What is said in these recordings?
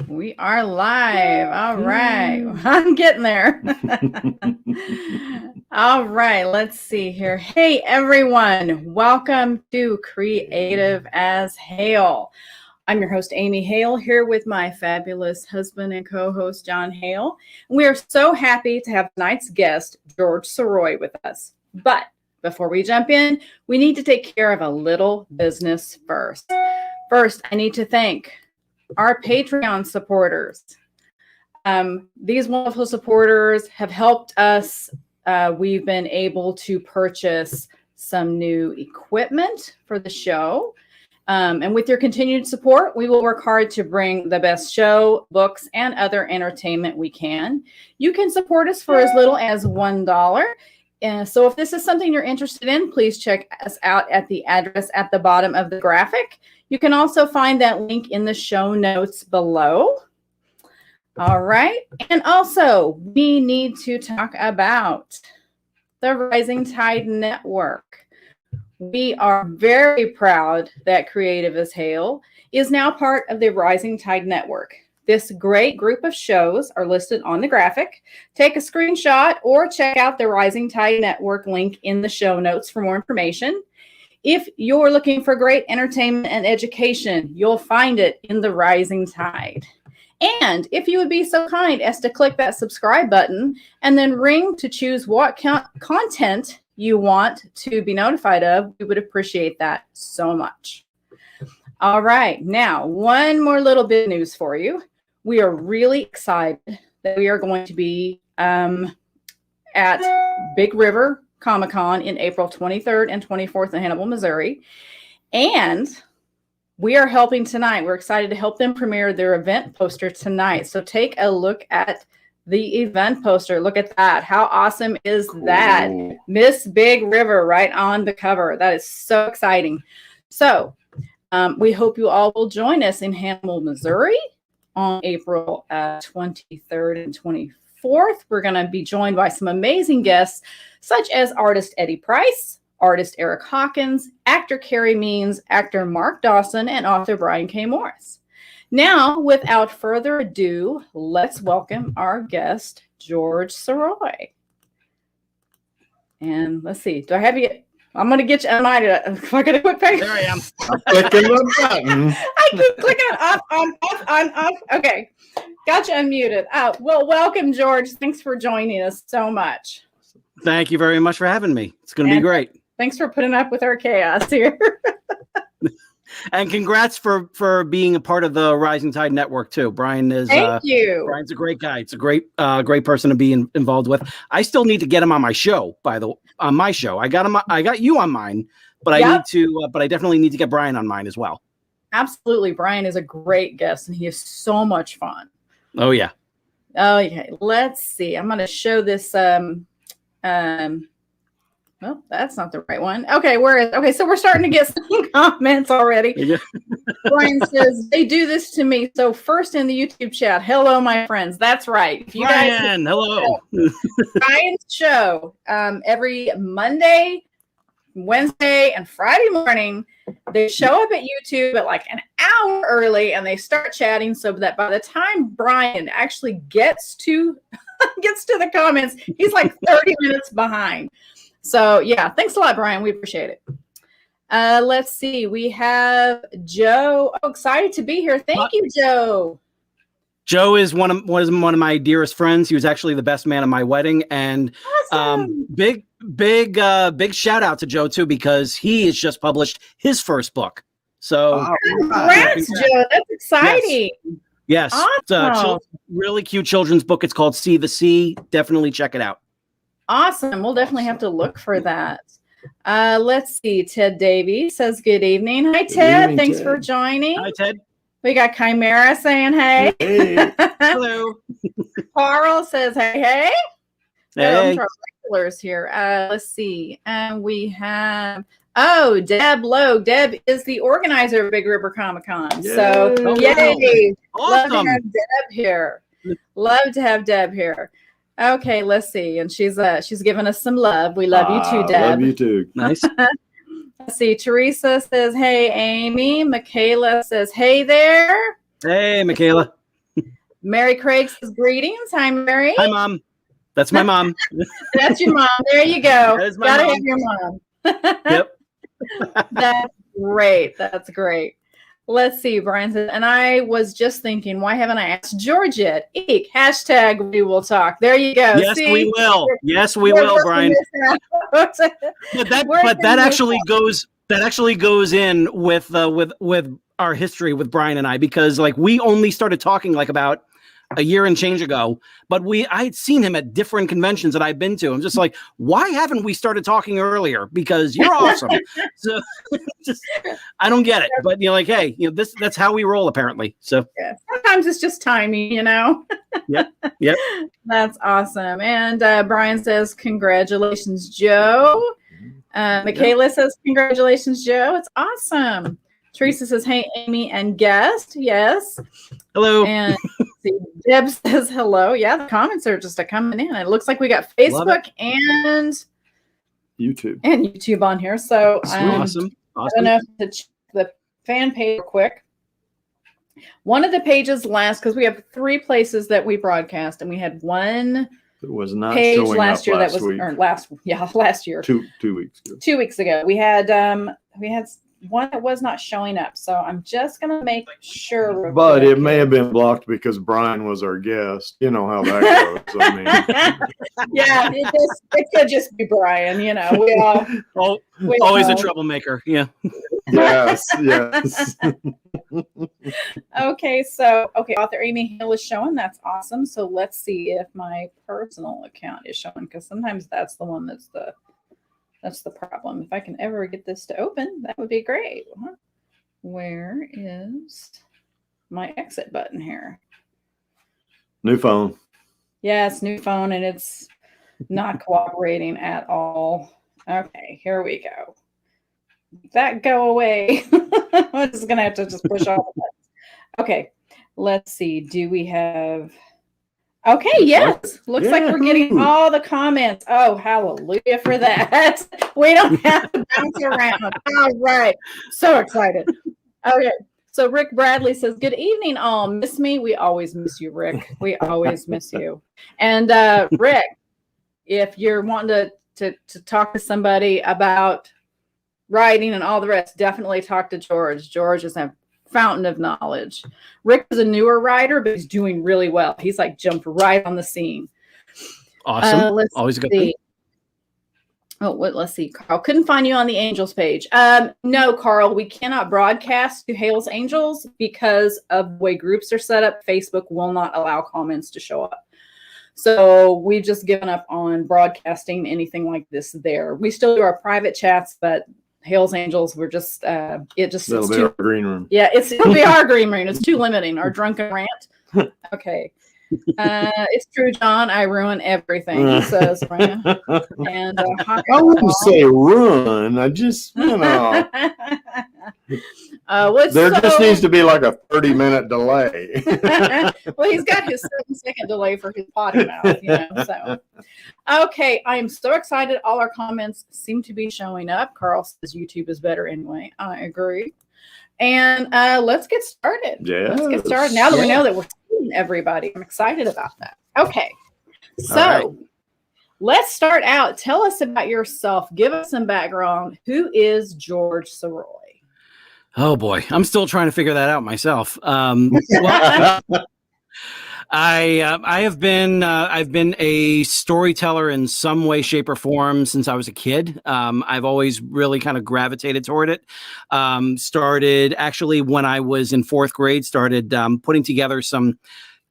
We are live. All right. I'm getting there. All right. Let's see here. Hey, everyone. Welcome to Creative As Hale. I'm your host, Amy Hale, here with my fabulous husband and co-host, John Hale. We are so happy to have tonight's guest, George Sirois, with us. But before we jump in, we need to take care of a little business first. First, I need to thank our Patreon supporters. These wonderful supporters have helped us. We've been able to purchase some new equipment for the show. And with your continued support, we will work hard to bring the best show, books, and other entertainment we can. You can support us for as little as $1. So if this is something you're interested in, please check us out at the address at the bottom of the graphic. You can also find that link in the show notes below. All right. And also, we need to talk about the Rising Tide Network. We are very proud that Creative As Hale is now part of the Rising Tide Network. This great group of shows are listed on the graphic. Take a screenshot or check out the Rising Tide Network link in the show notes for more information. If you're looking for great entertainment and education, you'll find it in the Rising Tide. And if you would be so kind as to click that subscribe button and then ring to choose what content you want to be notified of, we would appreciate that so much. All right. Now, one more little bit of news for you. We are really excited that we are going to be at Big River Comic-Con in April 23rd and 24th in Hannibal, Missouri. And we are helping tonight. We're excited to help them premiere their event poster tonight. So take a look at the event poster. Look at that. How awesome is that? Miss Big River right on the cover. That is so exciting. So we hope you all will join us in Hannibal, Missouri on April 23rd and 24th. We're going to be joined by some amazing guests, such as artist Eddie Price, artist Eric Hawkins, actor Carrie Means, actor Mark Dawson, and author Brian K. Morris. Now, without further ado, let's welcome our guest, George Sirois. And let's see, do I have you? I'm going to get you unmuted. Am I going to quick page? There I am. Clicking the button. I keep clicking on off. Okay. Got you unmuted. Well, welcome, George. Thanks for joining us so much. Thank you very much for having me. It's going to be great. Thanks for putting up with our chaos here. And congrats for being a part of the Rising Tide Network too. Brian is. Thank you. Brian's a great guy. It's a great person to be involved with. I still need to get him on my show. On my show, I got you on mine, but I need to. But I definitely need to get Brian on mine as well. Absolutely, Brian is a great guest, and he is so much fun. Oh yeah. Okay, let's see. I'm going to show this. Well, that's not the right one. Okay, so we're starting to get some comments already. Yeah. Brian says, they do this to me. So first in the YouTube chat, hello, my friends. That's right. If you Brian, hello. Brian's show every Monday, Wednesday, and Friday morning. They show up at YouTube at like an hour early and they start chatting so that by the time Brian actually gets to the comments, he's like 30 minutes behind. So yeah, thanks a lot, Brian. We appreciate it. Let's see. We have Joe. Oh, excited to be here. Thank you, Joe. Joe is one of my dearest friends. He was actually the best man at my wedding, and Awesome. big shout out to Joe too, because he has just published his first book. So congrats, Joe. That's exciting. Yes. Awesome. Really cute children's book. It's called See the Sea. Definitely check it out. Awesome. We'll definitely have to look for that. Let's see. Ted Davey says, good evening. Hi, Ted. Thanks for joining. Hi, Ted. We got Chimera saying hey. Hey. Hello. Carl says hey. Hey. Regulars here. Let's see. And we have Deb Lowe. Deb is the organizer of Big River Comic Con. Yay. So yay. Awesome. Love to have Deb here. Love to have Deb here. Okay, let's see. And she's giving us some love. We love you too, Deb. Love you too. Nice. Let's see. Teresa says, hey, Amy. Michaela says, hey there. Hey, Michaela. Mary Craig says, greetings. Hi, Mary. Hi, Mom. That's my mom. That's your mom. There you go. That is my Gotta mom. have your mom. Yep. That's great. That's great. Let's see, Brian says, and I was just thinking, why haven't I asked George yet? Eek, hashtag we will talk. There you go. Yes, see? we will. Yes, we will, Brian. But that actually goes in with our history with Brian and I, because like we only started talking like about a year and change ago, but I had seen him at different conventions that I've been to. I'm just like, why haven't we started talking earlier? Because you're awesome. So I don't get it, but like, hey, that's how we roll apparently. So yeah, sometimes it's just timing, Yep. That's awesome. And Brian says, congratulations, Joe. Michaela says, congratulations, Joe. It's awesome. Teresa says, hey, Amy and guest. Yes. Hello. And Deb says hello. Yeah, the comments are just coming in. It looks like we got Facebook and YouTube on here. So awesome. I don't know if to check the fan page real quick. One of the pages because we have 3 places that we broadcast, and we had one it was not page showing last year up that was week. Or last year. 2 weeks ago. 2 weeks ago. We had one that was not showing up, so I'm just gonna make sure. But it may have been blocked because Brian was our guest. You know how that goes. I mean, yeah, it could just be Brian. We all always a troublemaker. Yeah. Yes. Okay, author Amy Hale is showing. That's awesome. So let's see if my personal account is showing, because sometimes that's the one that's the problem. If I can ever get this to open, that would be great. Where is my exit button here? New phone. Yes, new phone, and it's not cooperating at all. Okay, here we go. That go away. I'm just going to have to just push all the buttons. Okay, let's see. Do we have... Okay, yes. Looks like we're getting all the comments. Oh, hallelujah for that. We don't have to bounce around. All right. So excited. Okay. So Rick Bradley says, good evening, all. Miss me? We always miss you, Rick. We always miss you. And Rick, if you're wanting to talk to somebody about writing and all the rest, definitely talk to George. George is a fountain of knowledge. Rick is a newer writer, but he's doing really well. He's like jumped right on the scene. Awesome. Let's Always a good see. thing. Oh, let's see. Carl, couldn't find you on the Angels page. No, Carl, we cannot broadcast to Hale's Angels because of the way groups are set up. Facebook will not allow comments to show up. So we've just given up on broadcasting anything like this there. We still do our private chats, but Hale's Angels, we're just That'll be our green room. Yeah, it'll be our green room. It's too limiting. Our drunken rant. Okay. It's true, John. I ruin everything, he says. Ryan. And I wouldn't say ruin. I just, there just needs to be like a 30-minute delay. Well, he's got his 7-second delay for his potty mouth, So, okay, I am so excited. All our comments seem to be showing up. Carl says YouTube is better anyway. I agree. And let's get started. Yeah, let's get started. Now that we know that we're seeing everybody, I'm excited about that. Okay, so let's start out. Tell us about yourself. Give us some background. Who is George Sirois? Oh boy, I'm still trying to figure that out myself. I've been a storyteller in some way, shape, or form since I was a kid. I've always really kind of gravitated toward it. Started actually when I was in fourth grade. Started putting together some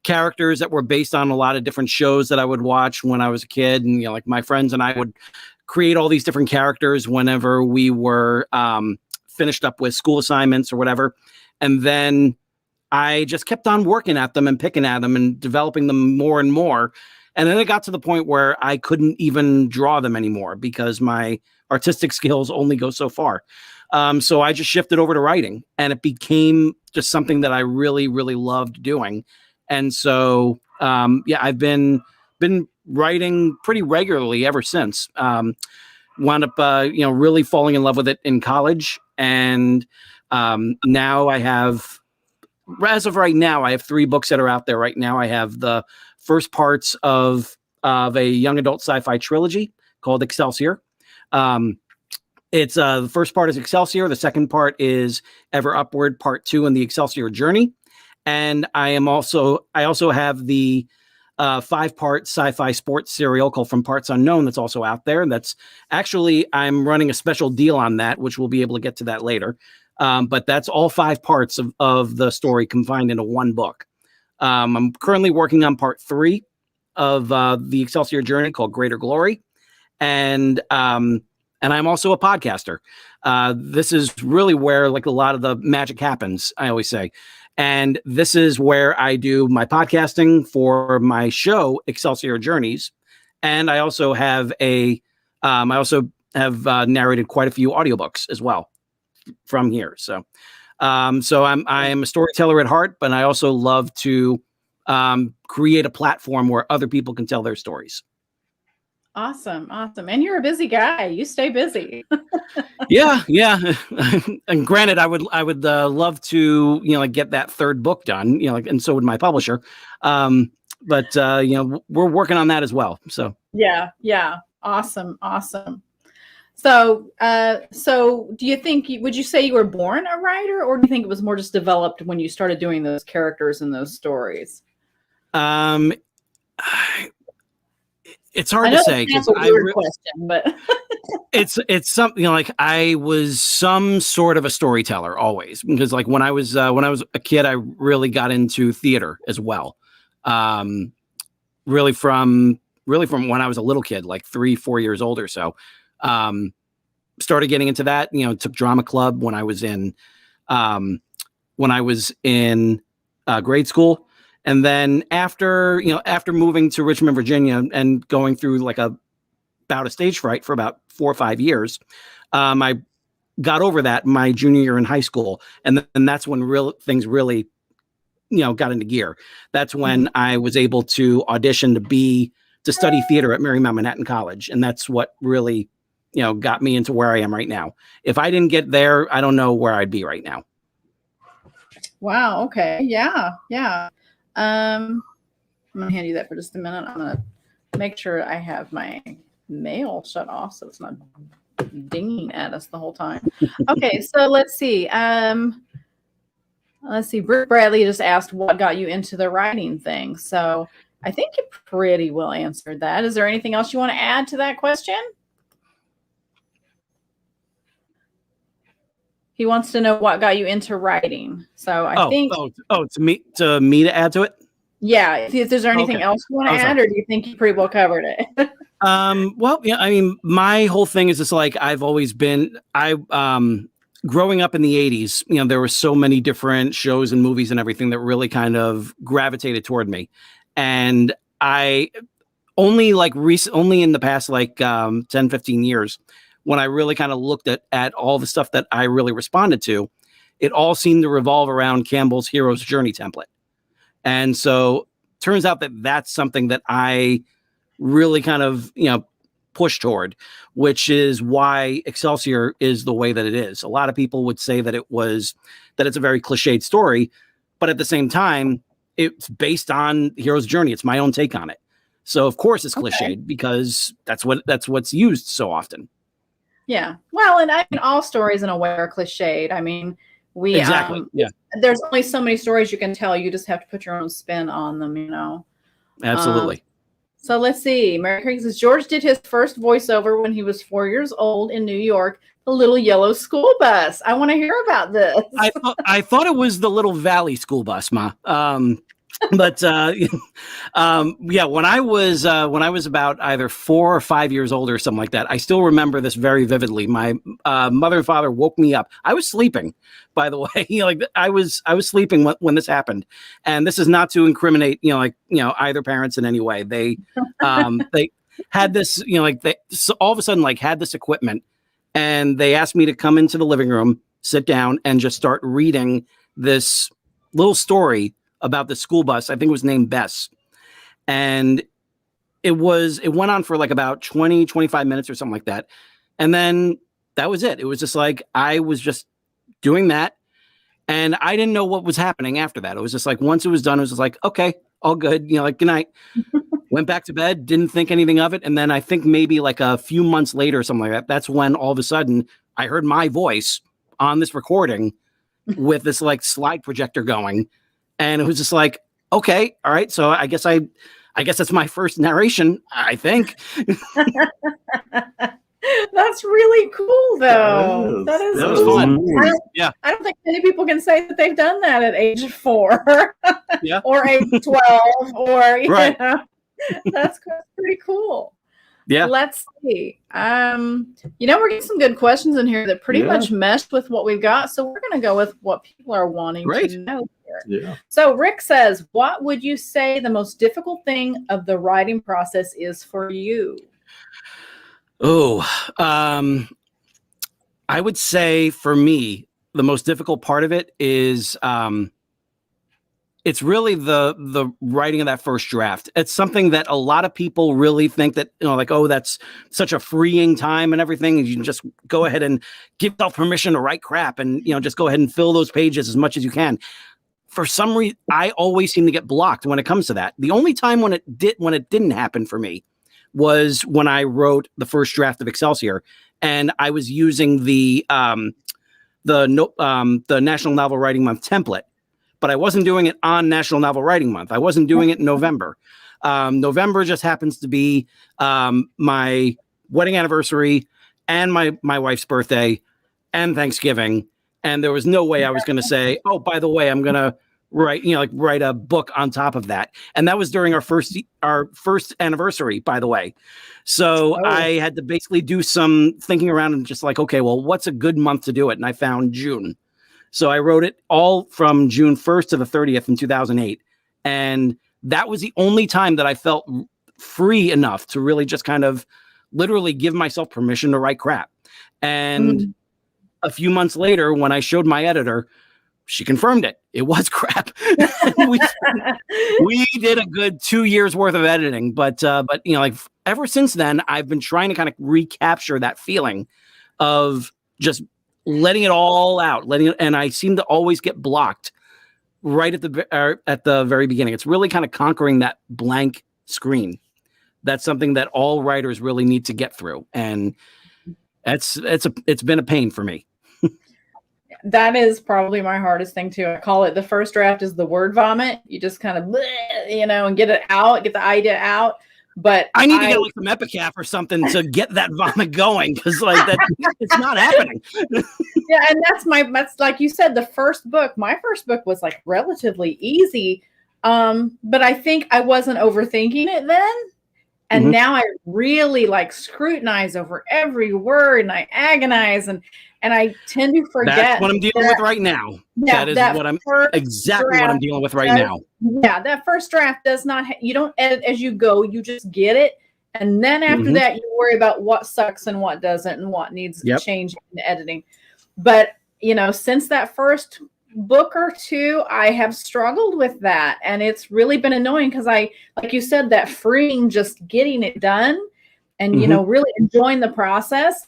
characters that were based on a lot of different shows that I would watch when I was a kid, and like my friends and I would create all these different characters whenever we were finished up with school assignments or whatever, and then I just kept on working at them and picking at them and developing them more and more. And then it got to the point where I couldn't even draw them anymore because my artistic skills only go so far. So I just shifted over to writing, and it became just something that I really, really loved doing. And so, I've been writing pretty regularly ever since. Wound up, really falling in love with it in college. And now I have, as of right now, I have 3 books that are out there right now. I have the first parts of a young adult sci-fi trilogy called Excelsior. It's the first part is Excelsior. The second part is Ever Upward, Part 2 in the Excelsior Journey. And I also have the 5-part sci-fi sports serial called From Parts Unknown that's also out there. And that's actually, I'm running a special deal on that, which we'll be able to get to that later. But that's all 5 parts of the story confined into one book. I'm currently working on part 3 of the Excelsior Journey called Greater Glory. And I'm also a podcaster. This is really where like a lot of the magic happens, I always say. And this is where I do my podcasting for my show, Excelsior Journeys. And I also have narrated quite a few audiobooks as well from here. So I am a storyteller at heart, but I also love to create a platform where other people can tell their stories. Awesome. And you're a busy guy. You stay busy. Yeah. And granted, I would love to, get that 3rd book done, and so would my publisher. But we're working on that as well. So yeah. Awesome. So do you think, would you say you were born a writer, or do you think it was more just developed when you started doing those characters and those stories? It's hard to say because I weird question, but it's something like I was some sort of a storyteller always, because like when I was a kid, I really got into theater as well. Really from when I was a little kid, like 3-4 years old or so. Started getting into that, took drama club when I was in grade school. And then after moving to Richmond, Virginia and going through like bout of stage fright for about 4 or 5 years, I got over that my junior year in high school. And that's when things really, got into gear. That's when I was able to audition to study theater at Marymount Manhattan College. And that's what really, got me into where I am right now. If I didn't get there, I don't know where I'd be right now. Wow. Okay. Yeah. I'm going to hand you that for just a minute. I'm going to make sure I have my mail shut off so it's not dinging at us the whole time. Okay, so let's see. Britt Bradley just asked what got you into the writing thing. So I think you pretty well answered that. Is there anything else you want to add to that question? He wants to know what got you into writing. So I think. To me to add to it. Yeah. If there's anything else you want to add, or do you think you pretty well covered it? Well, yeah, I mean, my whole thing is just like I've always been. Growing up in the 80s, there were so many different shows and movies and everything that really kind of gravitated toward me. And I only in the past 10, 15 years, when I really kind of looked at all the stuff that I really responded to, it all seemed to revolve around Campbell's Hero's Journey template. And so turns out that that's something that I really kind of, push toward, which is why Excelsior is the way that it is. A lot of people would say that it's a very cliched story, but at the same time, it's based on Hero's Journey. It's my own take on it. So of course it's cliched because that's what's used so often. Yeah. Well, and I mean, all stories in a way are cliched. I mean, Exactly. Yeah. There's only so many stories you can tell. You just have to put your own spin on them, Absolutely. So let's see. Mary Craig says George did his first voiceover when he was 4 years old in New York, the little yellow school bus. I want to hear about this. I thought it was the Little Valley school bus, Ma. But yeah, when I was about either 4 or 5 years old or something like that, I still remember this very vividly. My mother and father woke me up. I was sleeping, by the way. I was sleeping when this happened, and this is not to incriminate either parents in any way. They had this so all of a sudden had this equipment, and they asked me to come into the living room, sit down, and just start reading this little story about the school bus. I think it was named Bess. And it went on for about 20, 25 minutes or something like that. And then that was it. It was just I was just doing that. And I didn't know what was happening after that. It was just once it was done, it was just okay, all good. Good night. Went back to bed, didn't think anything of it. And then I think maybe a few months later or something like that, that's when all of a sudden I heard my voice on this recording with this slide projector going. And it was just okay, all right. So I guess that's my first narration, I think. That's really cool, though. That is cool. Fun. I don't think many people can say that they've done that at age 4 yeah. or age 12 or, right. That's pretty cool. Yeah. Let's see. We're getting some good questions in here that pretty much meshed with what we've got. So we're going to go with what people are wanting to know here. Yeah. So Rick says, what would you say the most difficult thing of the writing process is for you? Oh, I would say for me, the most difficult part of it is, it's really the writing of that first draft. It's something that a lot of people really think that, oh, that's such a freeing time and everything. And you can just go ahead and give yourself permission to write crap and, just go ahead and fill those pages as much as you can. For some reason, I always seem to get blocked when it comes to that. The only time when it didn't happen for me was when I wrote the first draft of Excelsior, and I was using the National Novel Writing Month template. But I wasn't doing it on National Novel Writing Month. I wasn't doing it in November. November just happens to be my wedding anniversary and my wife's birthday and Thanksgiving. And there was no way I was going to say, oh, by the way, I'm going to write a book on top of that. And that was during our first anniversary, by the way. So I had to basically do some thinking around and just okay, well, what's a good month to do it? And I found June. So I wrote it all from June 1st to the 30th in 2008. And that was the only time that I felt free enough to really just kind of literally give myself permission to write crap. And a few months later, when I showed my editor, she confirmed it. It was crap. we did a good 2 years worth of editing, but ever since then, I've been trying to kind of recapture that feeling of just letting it all out, and I seem to always get blocked right at the very beginning. It's really kind of conquering that blank screen. That's something that all writers really need to get through, and it's been a pain for me. That is probably my hardest thing too. I call it the first draft is the word vomit. You just kind of, and get it out, get the idea out. But I need to get some Epitaph or something to get that vomit going, because it's not happening. Yeah, and that's like you said, the first book. My first book was relatively easy, but I think I wasn't overthinking it then, and now I really scrutinize over every word, and I agonize, and I tend to forget. That's what I'm dealing with right now. Yeah, that is what I'm dealing with right now. Yeah, that first draft does not. You don't edit as you go. You just get it, and then after that, you worry about what sucks and what doesn't, and what needs changing in editing. But since that first book or two, I have struggled with that, and it's really been annoying because like you said, that freeing, just getting it done, and really enjoying the process.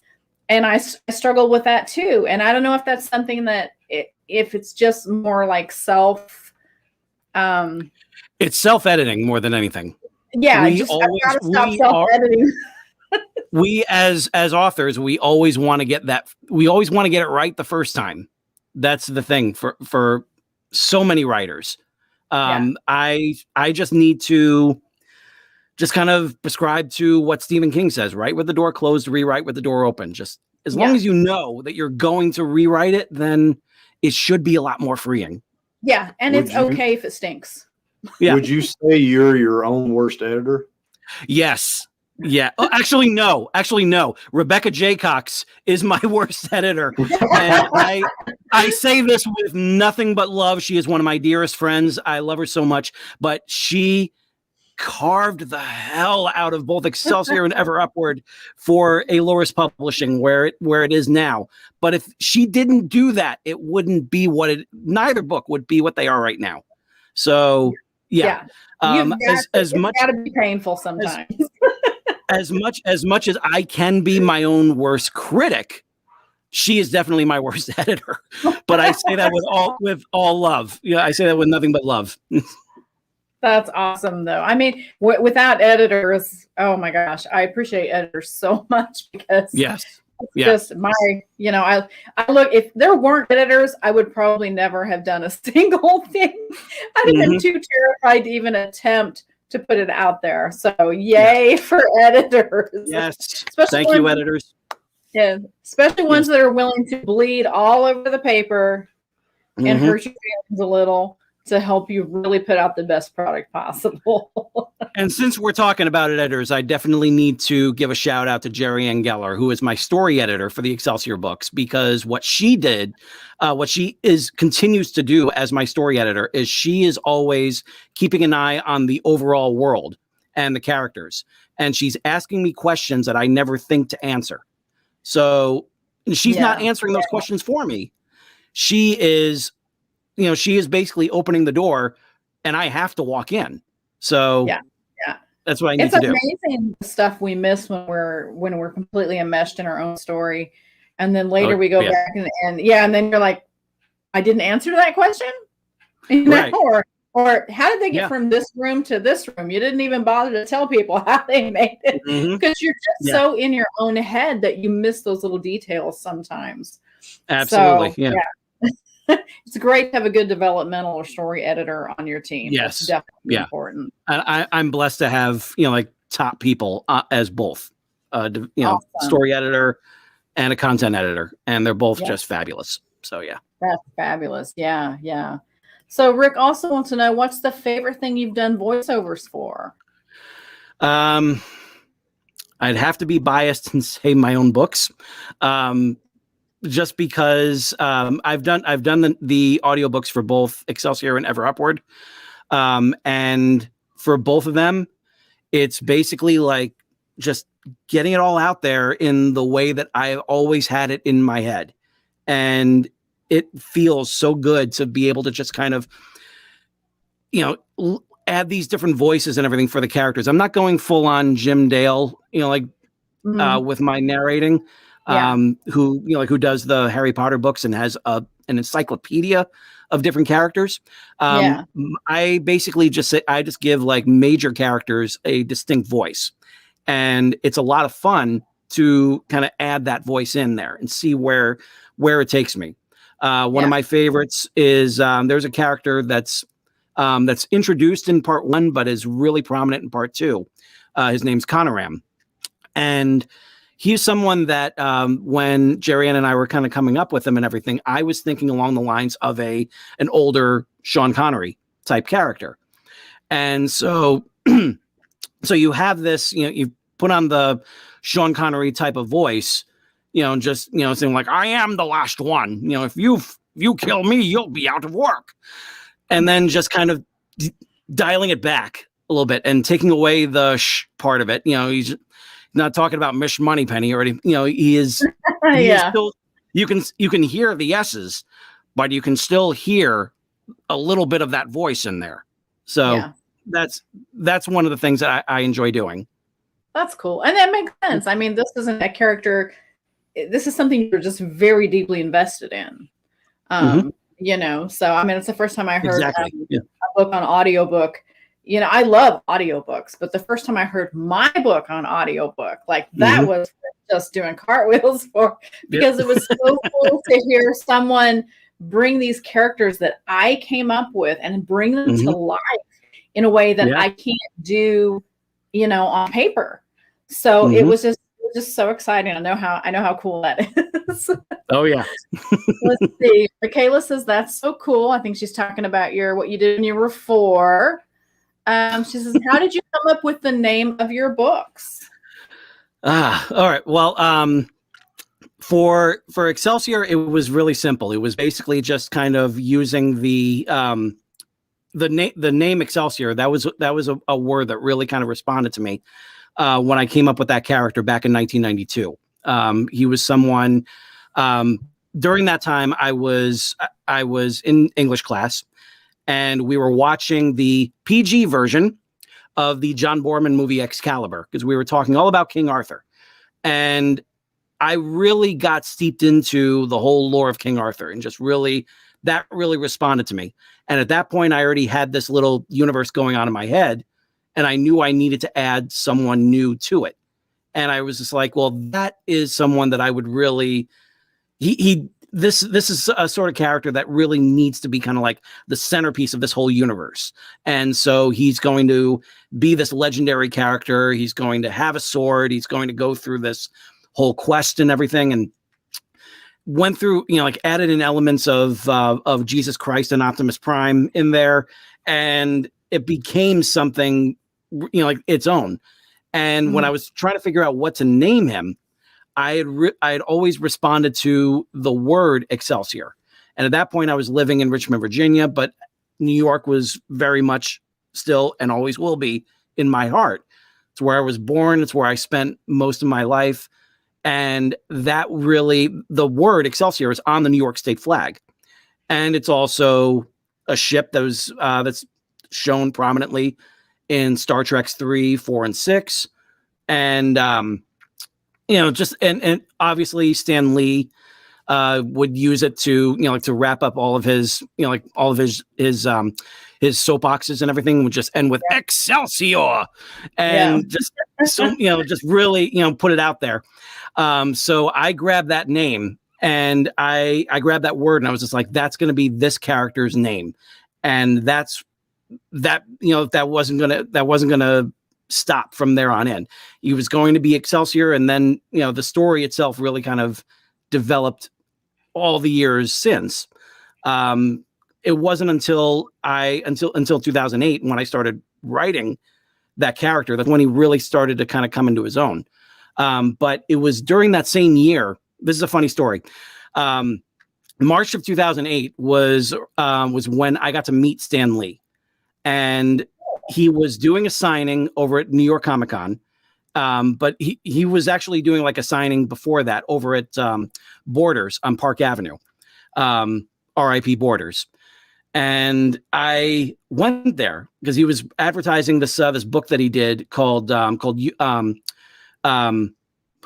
And I struggle with that too. And I don't know if that's something that if it's just more self. It's self-editing more than anything. Yeah, I've got to stop self-editing. We as authors, we always want to get that. We always want to get it right the first time. That's the thing for so many writers. I just need to just kind of prescribe to what Stephen King says, write with the door closed, rewrite with the door open. Just as long as you know that you're going to rewrite it, then it should be a lot more freeing. Yeah, and it's okay if it stinks. Yeah. Would you say you're your own worst editor? Yes. Yeah. Oh, actually, no. Rebecca Jaycox is my worst editor. And I say this with nothing but love. She is one of my dearest friends. I love her so much, but she carved the hell out of both Excelsior and Ever Upward for Aloris Publishing, where it is now. But if she didn't do that, it wouldn't be neither book would be what they are right now. So yeah. As much got to be painful sometimes. as much as I can be my own worst critic, she is definitely my worst editor. But I say that with all love. Yeah, I say that with nothing but love. That's awesome, though. I mean, without editors, oh my gosh, I appreciate editors so much because just my, I look, if there weren't editors, I would probably never have done a single thing. I'd have been too terrified to even attempt to put it out there. So yay for editors. Yes. Thank you, editors. Yeah. Especially ones that are willing to bleed all over the paper and hurt your feelings a little to help you really put out the best product possible. And since we're talking about editors, I definitely need to give a shout out to Jerry Ann Geller, who is my story editor for the Excelsior books, because what she did, continues to do as my story editor is she is always keeping an eye on the overall world and the characters. And she's asking me questions that I never think to answer. So she's not answering those questions for me. She is basically opening the door and I have to walk in. So that's what I need to do. It's amazing the stuff we miss when we're completely enmeshed in our own story. And then later we go back and then you're like, I didn't answer that question. Right. Or how did they get from this room to this room? You didn't even bother to tell people how they made it because you're just so in your own head that you miss those little details sometimes. Absolutely. So, it's great to have a good developmental or story editor on your team. Yes. That's definitely important. I'm blessed to have, top people as both, awesome. story editor and a content editor. And they're both just fabulous. So, yeah. That's fabulous. Yeah. Yeah. So Rick also wants to know, what's the favorite thing you've done voiceovers for? I'd have to be biased and say my own books. Just because I've done the audiobooks for both Excelsior and Ever Upward. And for both of them, it's basically like just getting it all out there in the way that I've always had it in my head. And it feels so good to be able to just kind of, add these different voices and everything for the characters. I'm not going full on Jim Dale, with my narrating. Who does the Harry Potter books and has an encyclopedia of different characters. I basically just give like major characters a distinct voice, and it's a lot of fun to kind of add that voice in there and see where it takes me. One of my favorites is there's a character that's introduced in part 1, but is really prominent in part 2. His name's Conoram, and he's someone that when Jerry Ann and I were kind of coming up with him and everything, I was thinking along the lines of an older Sean Connery type character. And so, so you have this, you put on the Sean Connery type of voice, saying like, I am the last one. If you kill me, you'll be out of work. And then just kind of dialing it back a little bit and taking away the sh part of it. He's not talking about Mish Moneypenny or anything. He is. He is still, you can hear the S's, but you can still hear a little bit of that voice in there. So that's one of the things that I enjoy doing. That's cool, and that makes sense. I mean, this isn't a character. This is something you're just very deeply invested in. So I mean, it's the first time I heard a book on audiobook. I love audiobooks, but the first time I heard my book on audiobook, like that was just doing cartwheels because it was so cool to hear someone bring these characters that I came up with and bring them to life in a way that I can't do, on paper. So it was just so exciting. I know how cool that is. Oh yeah. Let's see. Michaela says that's so cool. I think she's talking about what you did when you were 4. She says, how did you come up with the name of your books? All right. Well, for Excelsior, it was really simple. It was basically just kind of using the name Excelsior. That was a word that really kind of responded to me when I came up with that character back in 1992. He was someone. During that time, I was in English class, and we were watching the PG version of the John Boorman movie Excalibur, because we were talking all about King Arthur, and I really got steeped into the whole lore of King Arthur, and that really responded to me. And at that point, I already had this little universe going on in my head, and I knew I needed to add someone new to it. And I was just like, well, that is someone that I would really, this is a sort of character that really needs to be kind of like the centerpiece of this whole universe. And so he's going to be this legendary character. He's going to have a sword. He's going to go through this whole quest and everything, and went through, added in elements of Jesus Christ and Optimus Prime in there, and it became something, like its own. And when I was trying to figure out what to name him, I had always responded to the word Excelsior. And at that point, I was living in Richmond, Virginia, but New York was very much still and always will be in my heart. It's where I was born. It's where I spent most of my life. And that really, the word Excelsior is on the New York state flag. And it's also a ship that was that's shown prominently in Star Trek 3, 4, and 6. And, and obviously Stan Lee would use it to, to wrap up all of his, all of his soapboxes and everything would just end with Excelsior, and just really, put it out there. So I grabbed that name, and I grabbed that word, and I was just like, that's going to be this character's name. And that wasn't gonna stop from there on in. He was going to be Excelsior, and then the story itself really kind of developed all the years since. It wasn't until 2008 when I started writing that character that's when he really started to kind of come into his own. But it was during that same year. This is a funny story. March of 2008 was when I got to meet Stan Lee, and he was doing a signing over at New York Comic Con. But he was actually doing like a signing before that over at Borders on Park Avenue, R.I.P. Borders. And I went there because he was advertising this book that he did called what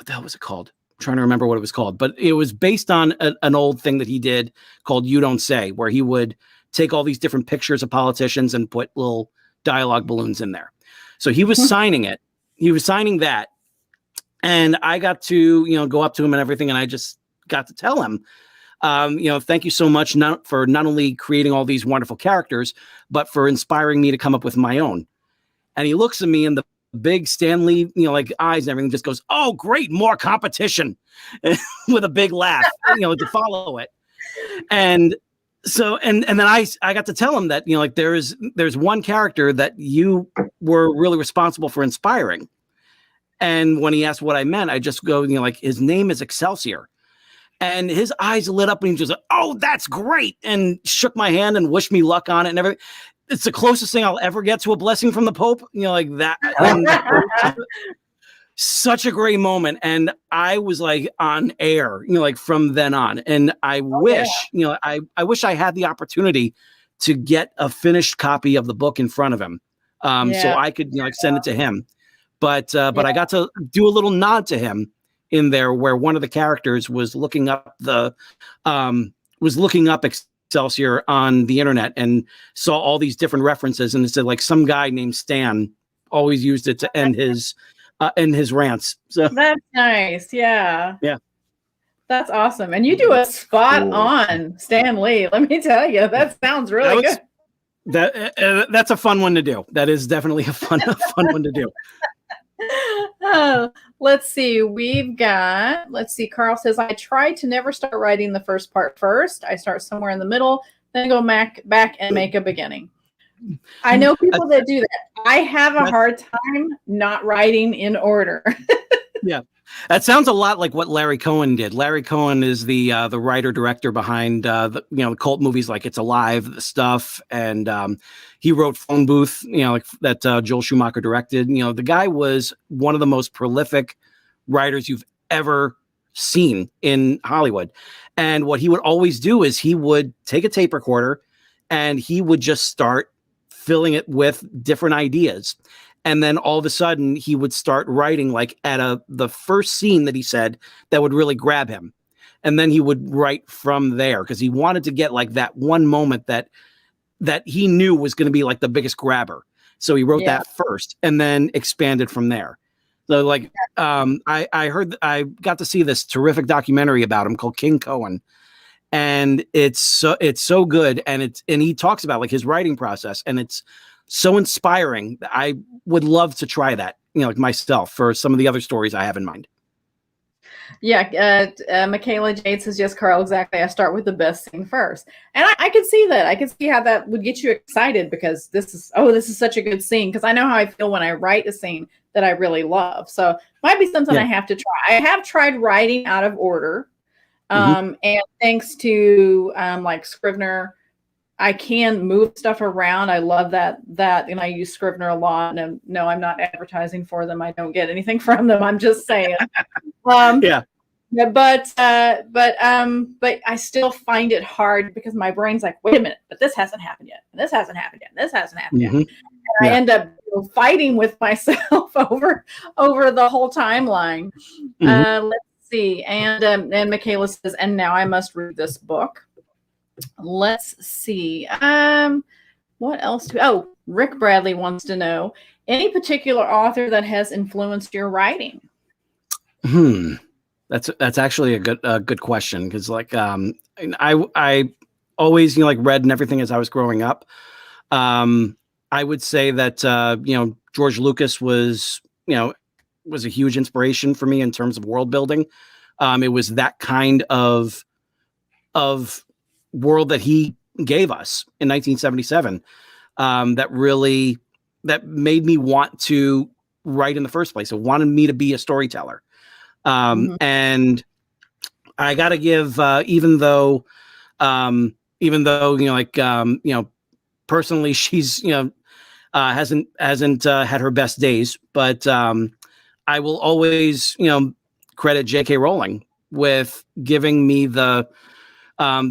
the hell was it called? I'm trying to remember what it was called, but it was based on an old thing that he did called You Don't Say, where he would take all these different pictures of politicians and put little dialogue balloons in there. So he was signing it. He was signing that, and I got to go up to him and everything, and I just got to tell him, thank you so much for not only creating all these wonderful characters, but for inspiring me to come up with my own. And he looks at me, and the big Stan Lee, eyes and everything just goes, "Oh, great, more competition," with a big laugh, to follow it. And so, and then I got to tell him that, there's one character that you were really responsible for inspiring. And when he asked what I meant, I just go, his name is Excelsior. And his eyes lit up, and he just like, "Oh, that's great," and shook my hand and wished me luck on it and everything. It's the closest thing I'll ever get to a blessing from the Pope, like that. And such a great moment. And I was like on air, from then on. And I wish, I wish I had the opportunity to get a finished copy of the book in front of him. So I could, send it to him. But I got to do a little nod to him in there, where one of the characters was looking up Excelsior on the internet and saw all these different references, and it said like some guy named Stan always used it to end his rants. So that's nice. Yeah. That's awesome. And you do a spot on Stan Lee. Let me tell you, that sounds really good. That's a fun one to do. That is definitely a fun one to do. Let's see. Carl says, I try to never start writing the first part first. I start somewhere in the middle, then go back and make a beginning. I know people that do that. I have a hard time not writing in order. Yeah. That sounds a lot like what Larry Cohen did. Larry Cohen is the writer director behind the cult movies like It's Alive, The Stuff, and he wrote Phone Booth, like that Joel Schumacher directed. The guy was one of the most prolific writers you've ever seen in Hollywood. And what he would always do is he would take a tape recorder and he would just start filling it with different ideas. And then all of a sudden he would start writing like at the first scene that he said that would really grab him. And then he would write from there because he wanted to get like that one moment that he knew was going to be like the biggest grabber. So he wrote that first and then expanded from there. So like I got to see this terrific documentary about him called King Cohen. And it's so good. And he talks about like his writing process, and it's so inspiring. I would love to try that, like myself, for some of the other stories I have in mind. Yeah. Michaela Jade says, yes, Carl, exactly. I start with the best scene first. And I could see that. I could see how that would get you excited because this is such a good scene. Because I know how I feel when I write a scene that I really love. So might be something I have to try. I have tried writing out of order. And thanks to like Scrivener, I can move stuff around. I love that, and I use Scrivener a lot. And no, I'm not advertising for them. I don't get anything from them. I'm just saying. But I still find it hard because my brain's like, wait a minute, but this hasn't happened yet. And this hasn't happened yet. And this hasn't happened yet. And I end up fighting with myself over the whole timeline. Let's see. And Michaela says, and now I must read this book. Let's see. What else? Rick Bradley wants to know, any particular author that has influenced your writing? That's actually a good question, because like I always like read and everything as I was growing up. I would say that George Lucas was a huge inspiration for me in terms of world building. It was that kind of world that he gave us in 1977 that made me want to write in the first place. It wanted me to be a storyteller. And I got to give, even though personally she's hasn't had her best days, but I will always credit J.K. Rowling with giving me the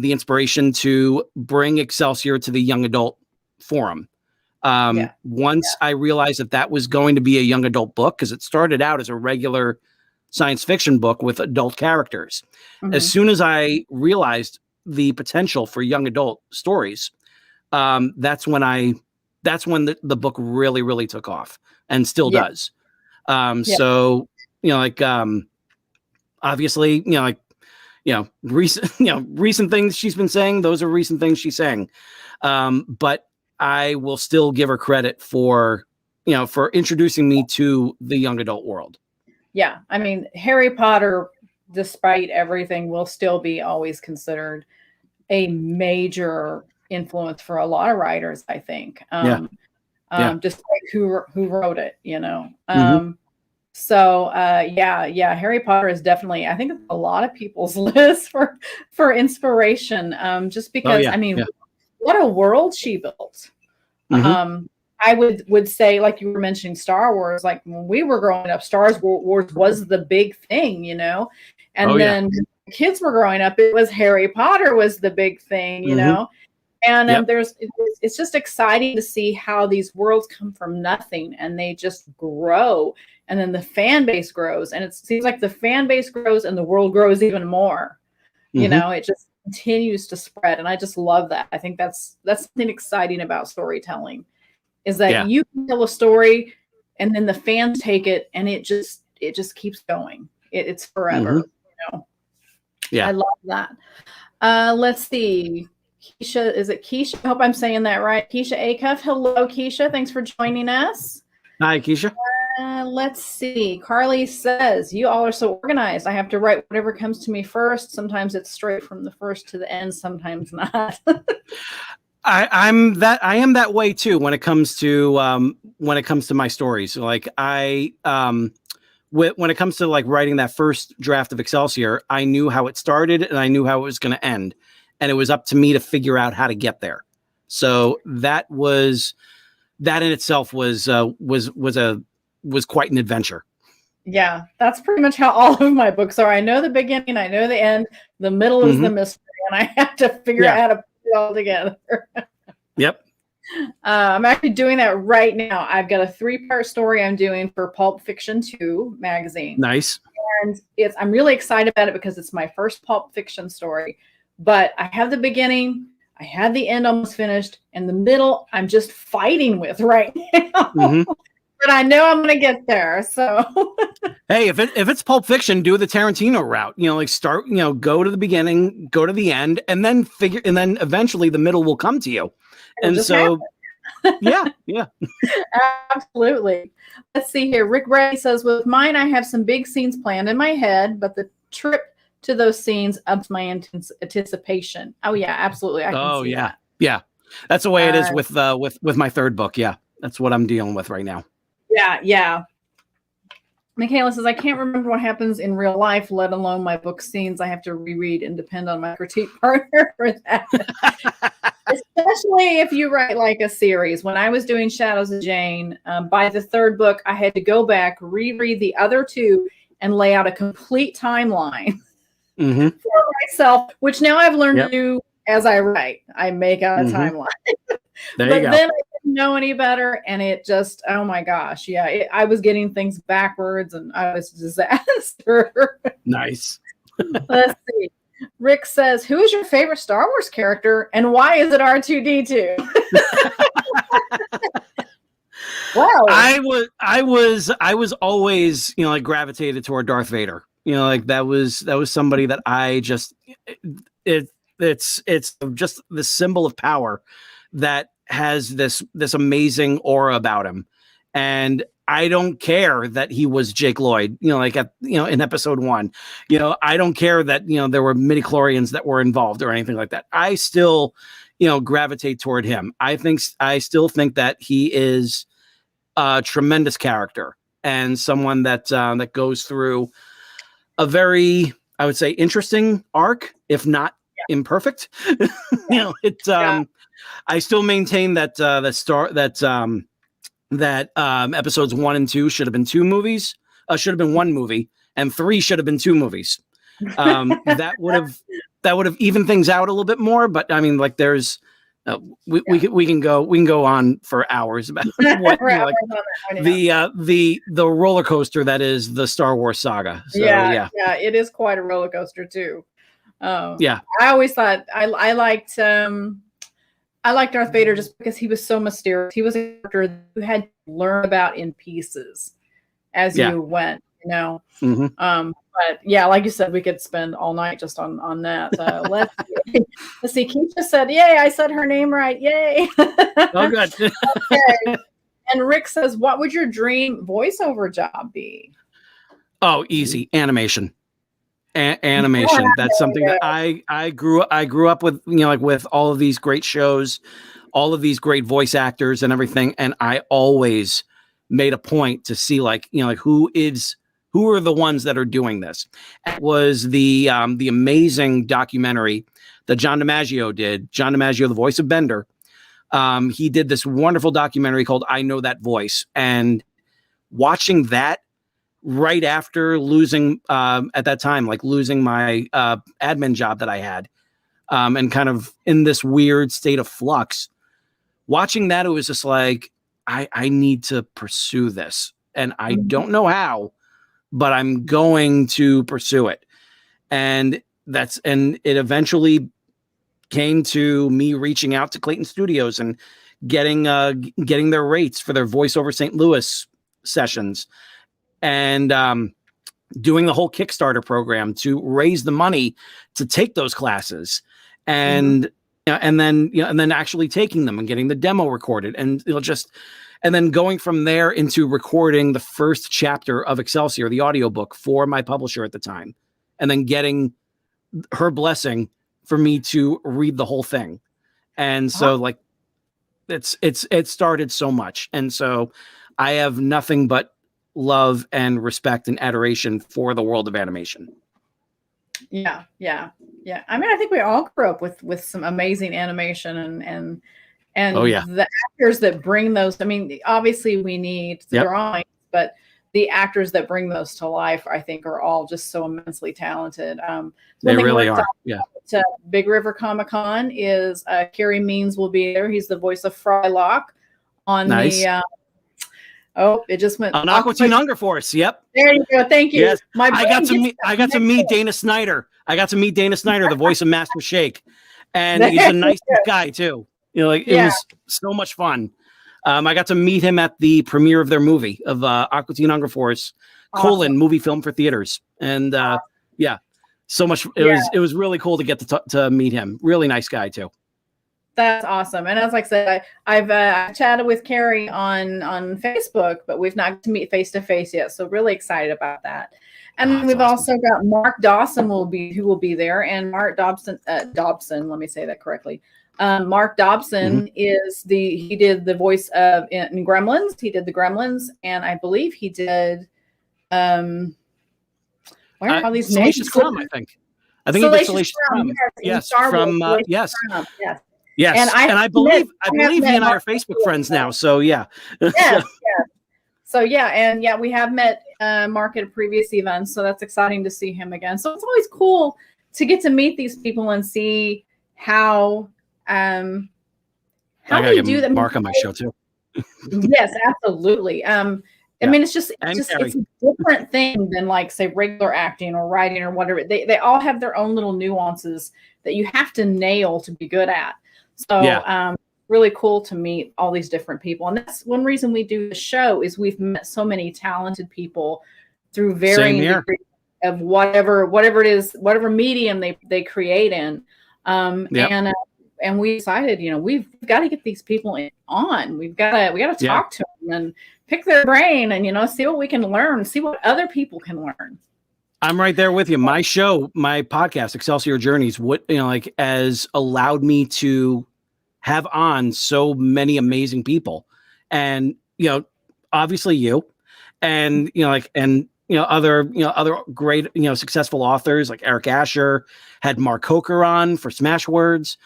inspiration to bring Excelsior to the young adult forum. Once I realized that was going to be a young adult book, because it started out as a regular science fiction book with adult characters. As soon as I realized the potential for young adult stories, that's when the book really, really took off, and still does. So, obviously, recent things she's been saying, those are recent things she's saying. But I will still give her credit for introducing me to the young adult world. Yeah. I mean, Harry Potter, despite everything, will still be always considered a major influence for a lot of writers, I think. Despite who wrote it, So Harry Potter is definitely, I think, a lot of people's list for inspiration. Just because, what a world she built. I would say, like you were mentioning Star Wars, like when we were growing up, Star Wars was the big thing, and then kids were growing up, it was Harry Potter was the big thing, and it's just exciting to see how these worlds come from nothing and they just grow, and then the fan base grows, and it seems like the fan base grows and the world grows even more. It just continues to spread, and I just love that. I think that's something exciting about storytelling, is that you can tell a story and then the fans take it and it just keeps going. It's forever. Yeah. I love that. Let's see. Keisha, is it Keisha? I hope I'm saying that right. Keisha Acuff. Hello, Keisha. Thanks for joining us. Hi, Keisha. Let's see. Carly says, you all are so organized. I have to write whatever comes to me first. Sometimes it's straight from the first to the end. Sometimes not. I am that way too when it comes to my stories. Like when it comes to like writing that first draft of Excelsior, I knew how it started and I knew how it was going to end, and it was up to me to figure out how to get there. So that in itself was quite an adventure. Yeah, that's pretty much how all of my books are. I know the beginning, I know the end, the middle is the mystery, and I have to figure out how to put it all together. Yep. I'm actually doing that right now. I've got a 3-part story I'm doing for Pulp Fiction 2 magazine. Nice. And I'm really excited about it because it's my first Pulp Fiction story. But I have the beginning, I had the end almost finished, and the middle I'm just fighting with right now. But I know I'm going to get there. So, hey, if it's Pulp Fiction, do the Tarantino route. Like start, go to the beginning, go to the end, and then eventually the middle will come to you. And so, yeah. Absolutely. Let's see here. Rick Ray says, with mine, I have some big scenes planned in my head, but the trip to those scenes ups my anticipation. Oh yeah, absolutely. I can see that. Yeah. That's the way it is with my third book. Yeah, that's what I'm dealing with right now. Yeah. Michaela says, I can't remember what happens in real life, let alone my book scenes. I have to reread and depend on my critique partner for that. Especially if you write like a series. When I was doing Shadows of Jane, by the third book, I had to go back, reread the other 2, and lay out a complete timeline for myself, which now I've learned to do as I write. I make out a timeline. There but you go. then I didn't know any better, and it just, oh my gosh, yeah, I was getting things backwards, and I was a disaster. Nice. Let's see. Rick says, who is your favorite Star Wars character, and why is it R2-D2? Wow. I was always, like gravitated toward Darth Vader. Like that was somebody that I just it's just the symbol of power that has this amazing aura about him. And I don't care that he was Jake Lloyd, like in episode 1, I don't care that, there were midichlorians that were involved or anything like that. I still, gravitate toward him. I still think that he is a tremendous character and someone that, that goes through a very, I would say, interesting arc, if not imperfect. I still maintain that episodes 1 and 2 should have been 2 movies. Should have been 1 movie, and 3 should have been 2 movies. That would have evened things out a little bit more. But I mean, like, there's we can go on for hours about what, the roller coaster that is the Star Wars saga. So, yeah, it is quite a roller coaster too. I always thought I liked Darth Vader just because he was so mysterious. He was a character you had to learn about in pieces as you went, But yeah, like you said, we could spend all night just on that. Let's see. Keisha said, "Yay! I said her name right. Yay!" Oh, good. Okay. And Rick says, "What would your dream voiceover job be?" Oh, easy. Animation. Animation. That's something that I grew up with, like with all of these great shows, all of these great voice actors and everything. And I always made a point to see like who are the ones that are doing this. It was the amazing documentary that John DiMaggio did. John DiMaggio, the voice of Bender. He did this wonderful documentary called I Know That Voice. And watching that right after losing, at that time, like losing my admin job that I had, and kind of in this weird state of flux, watching that, it was just like, I need to pursue this. And I don't know how, but I'm going to pursue it. And it eventually came to me reaching out to Clayton Studios and getting their rates for their voiceover St. Louis sessions. And doing the whole Kickstarter program to raise the money to take those classes, and and then actually taking them and getting the demo recorded, and and then going from there into recording the first chapter of Excelsior, the audiobook, for my publisher at the time, and then getting her blessing for me to read the whole thing. And so like it started so much. And so I have nothing but love and respect and adoration for the world of animation. Yeah. I mean, I think we all grew up with some amazing animation and the actors that bring those. I mean, obviously we need the drawings, but the actors that bring those to life, I think, are all just so immensely talented. They really are. Yeah. To Big River Comic-Con is Kerry Means will be there. He's the voice of Frylock on the it just went on Aqua Teen Hunger Force. Yep. There you go. Thank you. Yes. I got to meet Dana Snyder. The voice of Master Shake. And he's a nice guy too. It was so much fun. I got to meet him at the premiere of their movie of Aqua Teen Hunger Force, movie film for theaters. And so much. It was really cool to get to meet him. Really nice guy too. That's awesome. And as I said, I've chatted with Carrie on Facebook, but we've not got to meet face to face yet. So really excited about that. And we've also got Mark Dawson who will be there, and Mark Dobson. Let me say that correctly. Mark Dobson he did the voice of in Gremlins. He did the Gremlins, and I believe he did. Where are all these names? Salacious Crumb, I think he did Salacious Crumb. Yes, from Yes, and I believe he and I are Facebook friends now. So yeah. Yes. So we have met Mark at a previous event, so that's exciting to see him again. So it's always cool to get to meet these people and see how they do that. Mark on my show too. Yes, absolutely. I mean, it's a different thing than like say regular acting or writing or whatever. They all have their own little nuances that you have to nail to be good at. So really cool to meet all these different people. And that's one reason we do the show is we've met so many talented people through varying degrees of whatever it is, whatever medium they create in. And we decided, we've got to get these people on. We got to talk to them and pick their brain and, see what we can learn, see what other people can learn. I'm right there with you. My show, my podcast, Excelsior Journeys, has allowed me to have on so many amazing people, and obviously you, and other great successful authors like Eric Asher, had Mark Coker on for Smashwords,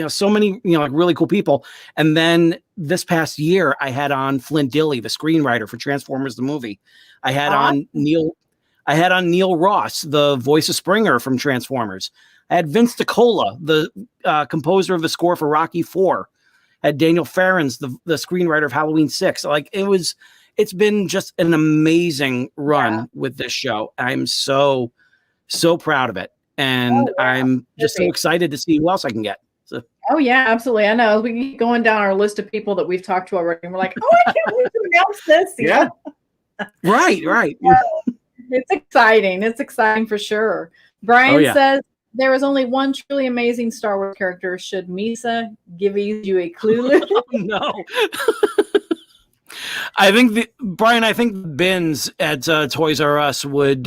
so many really cool people. And then this past year, I had on Flint Dilley, the screenwriter for Transformers the movie. I had on Neil Ross, the voice of Springer from Transformers. I had Vince DiCola, the composer of the score for Rocky IV. I had Daniel Farrens, the screenwriter of Halloween 6. It's been just an amazing run with this show. I'm so proud of it. And I'm just so excited to see who else I can get. So. Oh yeah, absolutely. I know. We keep going down our list of people that we've talked to already, and we're like, I can't wait to announce this. Yeah. Right. It's exciting. It's exciting for sure. Brian says there is only one truly amazing Star Wars character. Should Misa give you a clue? Oh, no. I think Brian, bins at Toys R Us would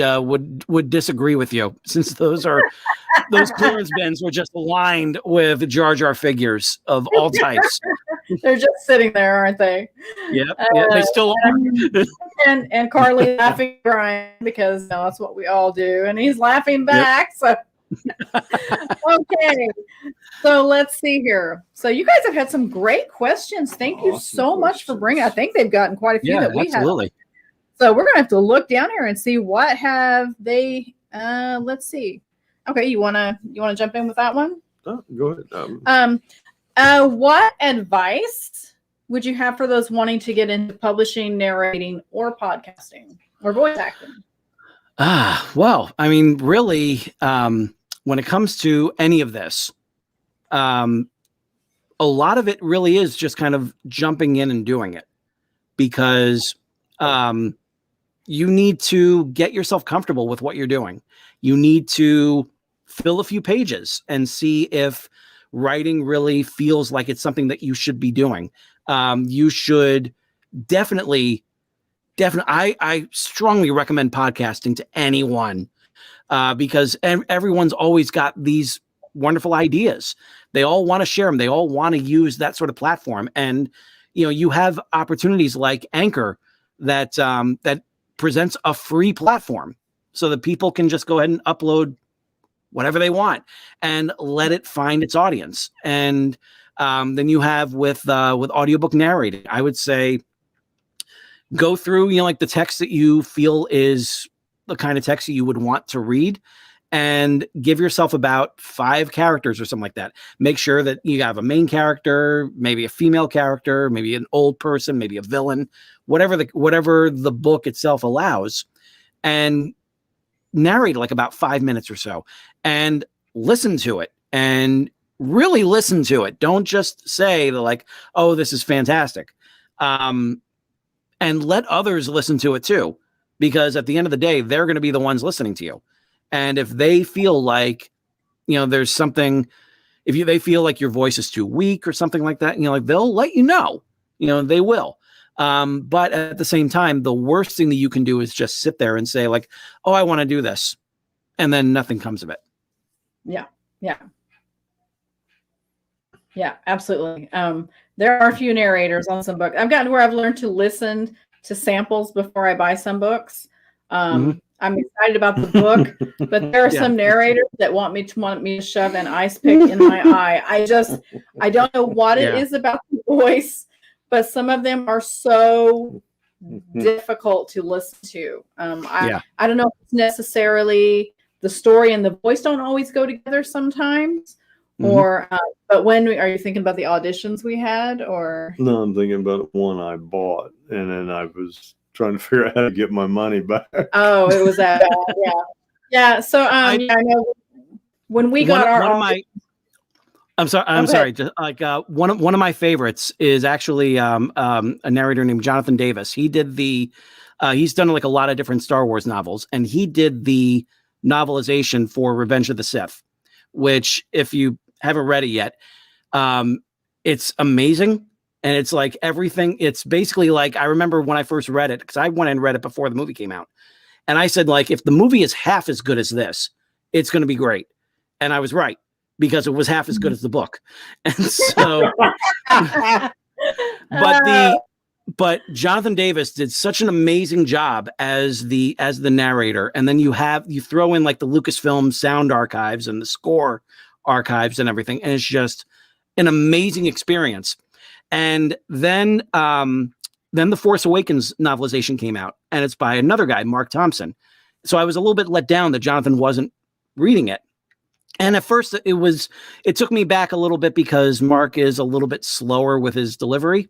disagree with you, since those clearance bins were just aligned with Jar Jar figures of all types. They're just sitting there, aren't they? Yeah, they still are. And Carly laughing at Brian because that's what we all do, and he's laughing back. So okay, so let's see here. So you guys have had some great questions. Thank you so much for bringing. I think they've gotten quite a few that we absolutely. have. So we're gonna have to look down here and see what have they. Let's see. Okay, you wanna jump in with that one? Oh, go ahead. What advice would you have for those wanting to get into publishing, narrating, or podcasting, or voice acting? Well, I mean, really, when it comes to any of this, a lot of it really is just kind of jumping in and doing it, because you need to get yourself comfortable with what you're doing. You need to fill a few pages and see if writing really feels like it's something that you should be doing. You should definitely, I strongly recommend podcasting to anyone, because everyone's always got these wonderful ideas. They all want to share them. They all want to use that sort of platform. And, you have opportunities like Anchor that presents a free platform so that people can just go ahead and upload whatever they want and let it find its audience. And then you have with audiobook narrating, I would say go through, like the text that you feel is the kind of text that you would want to read, and give yourself about 5 characters or something like that. Make sure that you have a main character, maybe a female character, maybe an old person, maybe a villain, whatever the book itself allows, and narrate like about 5 minutes or so, and listen to it, and really listen to it. Don't just say like, oh, this is fantastic. And let others listen to it too, because at the end of the day, they're going to be the ones listening to you. And if they feel like, there's something, they feel like your voice is too weak or something like that, like they'll let you know, they will. But at the same time, the worst thing that you can do is just sit there and say like, oh, I want to do this. And then nothing comes of it. Yeah. Yeah. Yeah, absolutely. There are a few narrators on some books. I've gotten where I've learned to listen to samples before I buy some books. I'm excited about the book, but there are some narrators that want me to shove an ice pick in my eye. I don't know what it is about the voice, but some of them are so difficult to listen to. I don't know if it's necessarily the story and the voice don't always go together sometimes, or but are you thinking about the auditions we had, or? No, I'm thinking about one I bought, and then I was trying to figure out how to get my money back. Oh, it was that bad. Yeah. So I know when we got I'm sorry. Just like one of my favorites is actually a narrator named Jonathan Davis. He did he's done like a lot of different Star Wars novels, and he did the novelization for Revenge of the Sith, which if you haven't read it yet, it's amazing. And it's like everything. It's basically like, I remember when I first read it, because I went and read it before the movie came out. And I said, like, if the movie is half as good as this, it's going to be great. And I was right, because it was half as good as the book. And so, but Jonathan Davis did such an amazing job as the narrator. And then you throw in like the Lucasfilm sound archives and the score archives and everything. And it's just an amazing experience. And then the Force Awakens novelization came out, and it's by another guy, Mark Thompson. So I was a little bit let down that Jonathan wasn't reading it. And at first it took me back a little bit because Mark is a little bit slower with his delivery.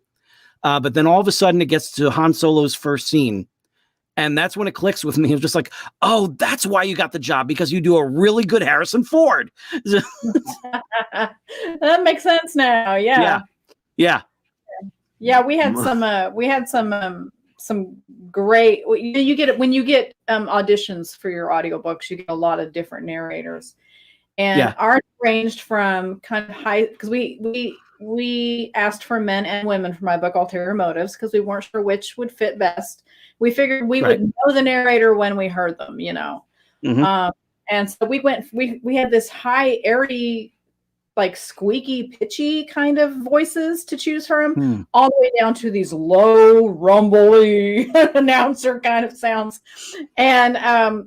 But then all of a sudden it gets to Han Solo's first scene. And that's when it clicks with me. It was just like, oh, that's why you got the job, because you do a really good Harrison Ford. That makes sense now. Yeah. Yeah, we had some great, you get it when you get auditions for your audiobooks, you get a lot of different narrators. And ours ranged from kind of high, because we asked for men and women for my book Ulterior Motives, because we weren't sure which would fit best. We figured we would know the narrator when we heard them, and so we had this high, airy, like squeaky, pitchy kind of voices to choose from, all the way down to these low, rumbly announcer kind of sounds. And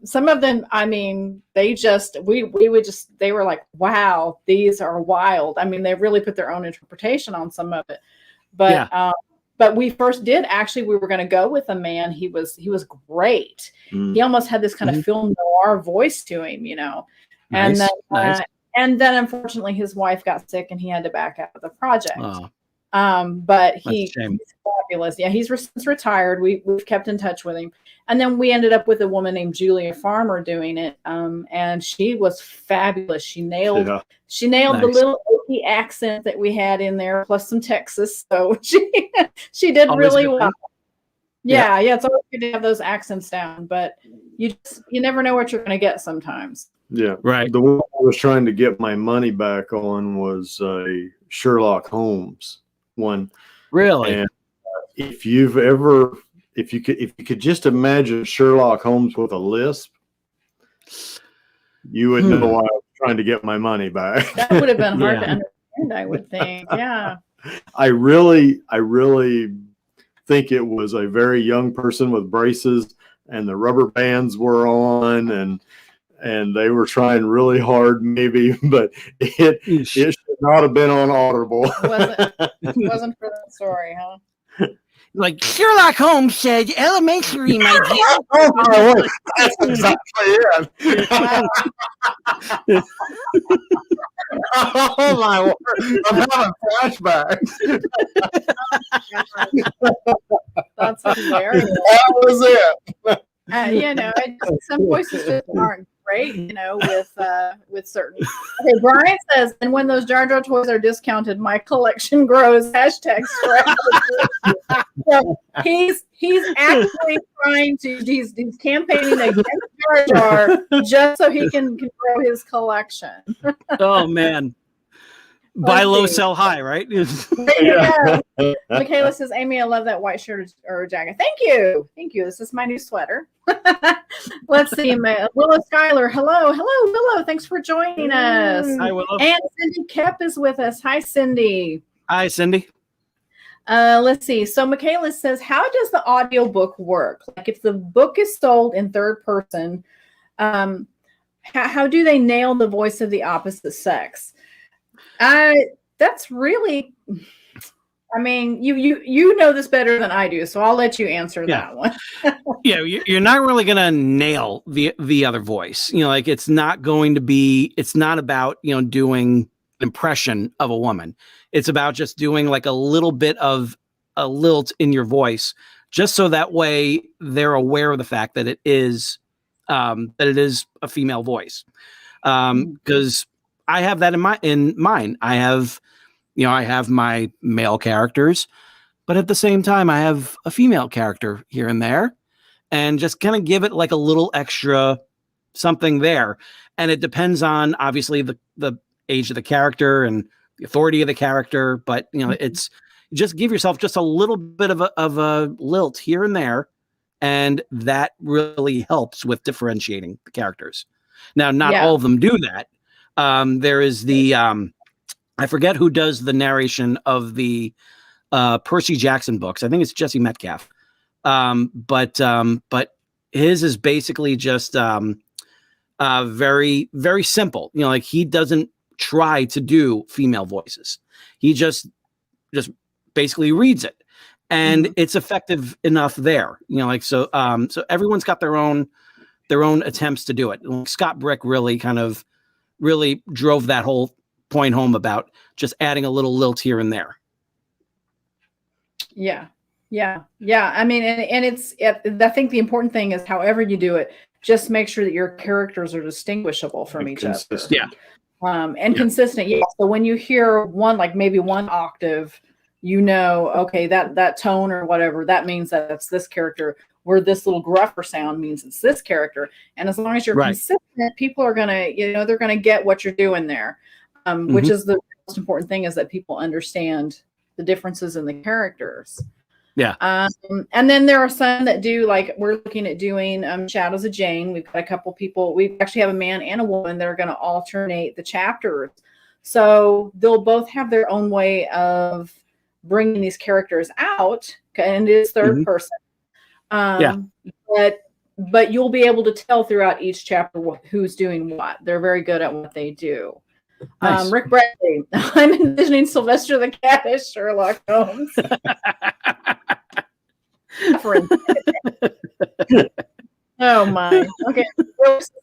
some of them, I mean, they were like, wow, these are wild. I mean, they really put their own interpretation on some of it. But we first we were going to go with a man. He was great. He almost had this kind of film noir voice to him, and then, and then unfortunately his wife got sick and he had to back out of the project. But he's fabulous. Yeah, he's since retired. We've kept in touch with him. And then we ended up with a woman named Julia Farmer doing it. And she was fabulous. She nailed the little Okie accent that we had in there, plus some Texas. So she did really well. Yeah. It's always good to have those accents down, but you never know what you're going to get sometimes. Yeah. Right. The one I was trying to get my money back on was a Sherlock Holmes one. Really? And if you could just imagine Sherlock Holmes with a lisp, you would know why I was trying to get my money back. That would have been hard to understand, I would think. Yeah. I really think it was a very young person with braces, and the rubber bands were on, and they were trying really hard, maybe, but it should not have been on Audible. It wasn't for that story, huh? Like Sherlock Holmes said, elementary, my dear. Oh, that's exactly it. Oh my word! I'm having flashbacks. That's hilarious. That was it. Some voices just aren't great, with certain. Okay, Brian says, and when those Jar Jar toys are discounted, my collection grows. # So he's actually trying to he's campaigning against Jar Jar just so he can grow his collection. Oh man. Buy low, sell high, right? Yeah. Michaela says, Amy, I love that white shirt or jacket. Thank you. This is my new sweater. Let's see. Willow Schuyler. Hello. Willow. Thanks for joining us. Hi, Willow. And Cindy Kep is with us. Hi, Cindy. Hi, Cindy. Let's see. So Michaela says, how does the audiobook work? Like if the book is sold in third person, how do they nail the voice of the opposite sex? That's really, I mean, you know this better than I do, so I'll let you answer that one. Yeah, you're not really gonna nail the other voice. Like it's not about doing an impression of a woman. It's about just doing like a little bit of a lilt in your voice, just so that way they're aware of the fact that it is a female voice. Because I have that in mine. I have my male characters, but at the same time, I have a female character here and there, and just kind of give it like a little extra something there. And it depends on obviously the age of the character and the authority of the character, but it's just give yourself just a little bit of a lilt here and there, and that really helps with differentiating the characters. Now, not all of them do that. There is the I forget who does the narration of the Percy Jackson books. I think it's Jesse Metcalf. But his is basically just very, very simple. Like he doesn't try to do female voices. He just basically reads it, and it's effective enough there. So everyone's got their own attempts to do it. Scott Brick really drove that whole point home about just adding a little lilt here and there. Yeah. I mean, and I think the important thing is however you do it, just make sure that your characters are distinguishable from each other. Yeah. Consistent. Yeah. So when you hear one, like maybe one octave, okay, that tone or whatever, that means that it's this character, where this little gruffer sound means it's this character. And as long as you're consistent, people are going to, they're going to get what you're doing there. Which is the most important thing, is that people understand the differences in the characters. Yeah. And then there are some that do, like we're looking at doing Shadows of Jane. We've got a couple people. We actually have a man and a woman that are going to alternate the chapters. So they'll both have their own way of bringing these characters out, and it is third person. But you'll be able to tell throughout each chapter who's doing what. They're very good at what they do. Nice. Rick Bradley. I'm envisioning Sylvester the Cat as Sherlock Holmes. Oh my. Okay.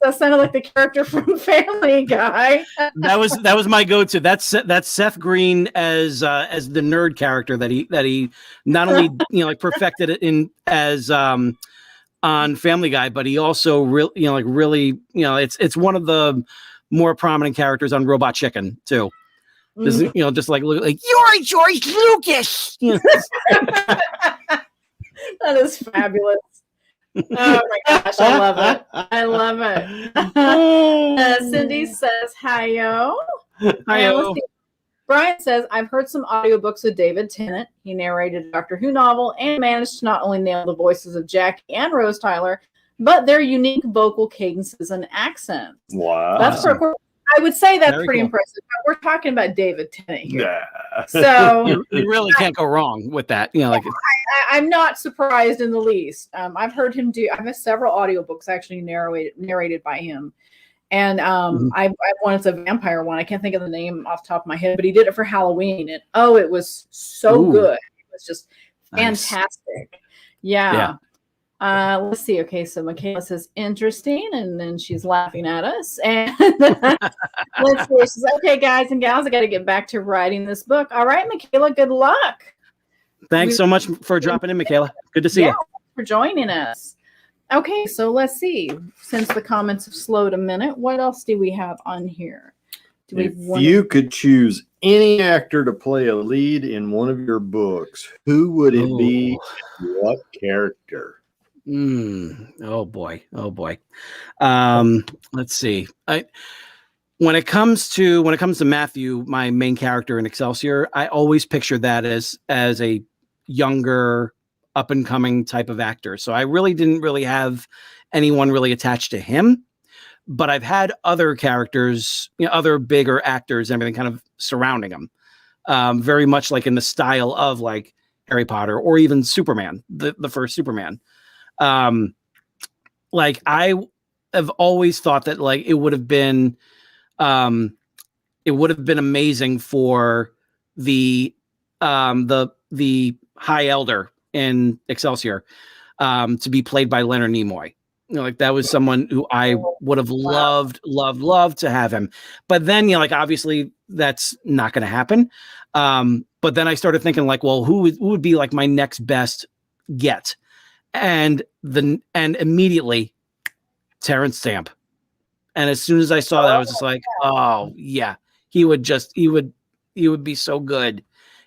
That sounded like the character from Family Guy. that was my go-to. That's Seth Green as the nerd character that he not only perfected it in as on Family Guy, but he also really it's one of the more prominent characters on Robot Chicken too. Just like you're George Lucas. That is fabulous. Oh my gosh, I love it. I love it. Cindy says, hi-yo. Hi-yo. Brian says, I've heard some audiobooks with David Tennant. He narrated a Doctor Who novel and managed to not only nail the voices of Jackie and Rose Tyler, but their unique vocal cadences and accents. Wow. That's I would say that's pretty cool. impressive. But we're talking about David Tennant here. Yeah. So you really can't go wrong with that. You know, like I'm not surprised in the least. I've heard him do. I've several audiobooks actually narrated by him, and I one. It's a vampire one. I can't think of the name off the top of my head, but he did it for Halloween, and it was so good. It was just fantastic. Nice. Yeah. Let's see. Okay, so Michaela says interesting, and then she's laughing at us. And let's see. She says, okay, guys and gals, I got to get back to writing this book. All right, Michaela, good luck. Thanks so much for dropping in, Michaela. Good to see you. For joining us. Okay, so let's see. Since the comments have slowed a minute, what else do we have on here? If you could choose any actor to play a lead in one of your books, who would it be? What character? Oh boy. Let's see. When it comes to Matthew, my main character in Excelsior, I always picture that as a younger, up and coming type of actor. So I really didn't have anyone really attached to him, but I've had other characters, other bigger actors, and everything kind of surrounding him. Very much like in the style of like Harry Potter or even Superman, the first Superman. Like I have always thought that like it would have been amazing for the High Elder in Excelsior to be played by Leonard Nimoy. Like that was someone who I would have loved to have him. But then, like obviously that's not going to happen. But then I started thinking like, well, who would be like my next best get? And immediately Terrence Stamp. And as soon as I saw that, I was just like, oh yeah, he would be so good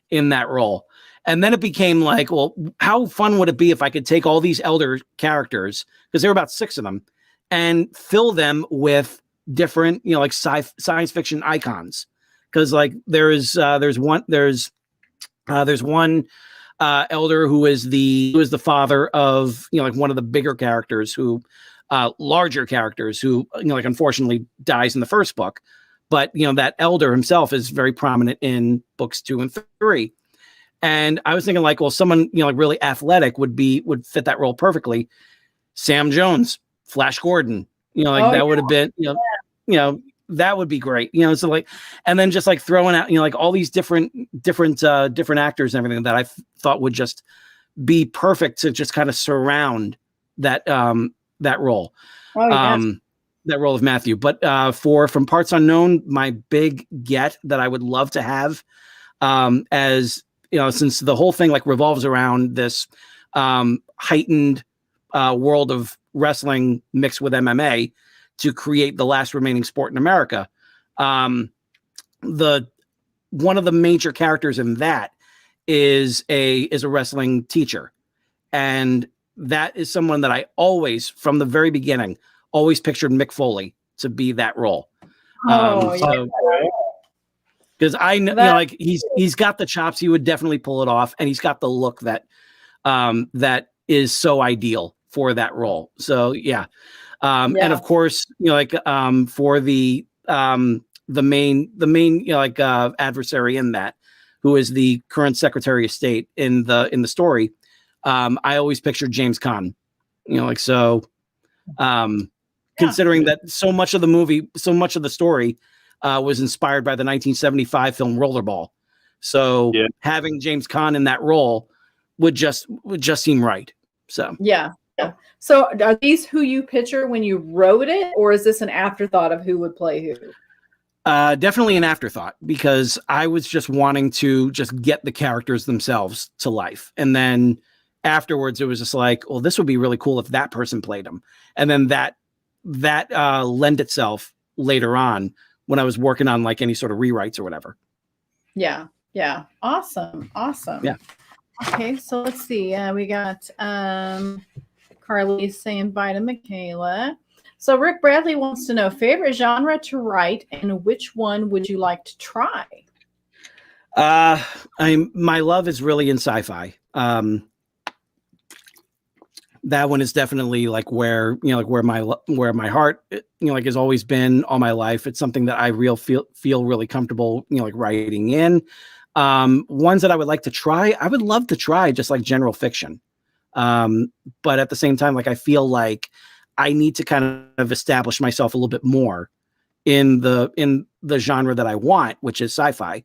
in that role. And then it became like, well, how fun would it be if I could take all these elder characters, because there were about 6 of them, and fill them with different, like science fiction icons. Because like there's one elder who is the father of, like one of the bigger characters larger characters who, like unfortunately dies in the first book. But, that elder himself is very prominent in books 2 and 3. And I was thinking like, well, someone, like really athletic would fit that role perfectly. Sam Jones, Flash Gordon, that would have been, that would be great. So like, and then just like throwing out, like all these different actors and everything that I thought would just be perfect to just kind of surround that role. That role of Matthew. But from Parts Unknown, my big get that I would love to have, as since the whole thing like revolves around this heightened world of wrestling mixed with MMA to create the last remaining sport in America. One of the major characters in that is a wrestling teacher. And that is someone that I always, from the very beginning, always pictured Mick Foley to be that role. Because I know, like he's got the chops. He would definitely pull it off, and he's got the look that that is so ideal for that role. So yeah, and of course, for the main adversary in that, who is the current Secretary of State in the story, I always pictured James Caan. Considering that so much of the story was inspired by the 1975 film Rollerball. So having James Caan in that role would just seem right. So yeah. So are these who you picture when you wrote it, or is this an afterthought of who would play who? Definitely an afterthought, because I was just wanting to just get the characters themselves to life. And then afterwards it was just like, well, this would be really cool if that person played them. And then that lend itself later on when I was working on like any sort of rewrites or whatever. Yeah. Awesome. Yeah. Okay, so let's see. We got Carly saying bye to Michaela. So Rick Bradley wants to know favorite genre to write and which one would you like to try? My love is really in sci-fi. That one is definitely like where where my heart like has always been all my life. It's something that I feel really comfortable like writing in. Ones that I would like to try, I would love to try just like general fiction. But at the same time, like I feel like I need to kind of establish myself a little bit more in the genre that I want, which is sci-fi,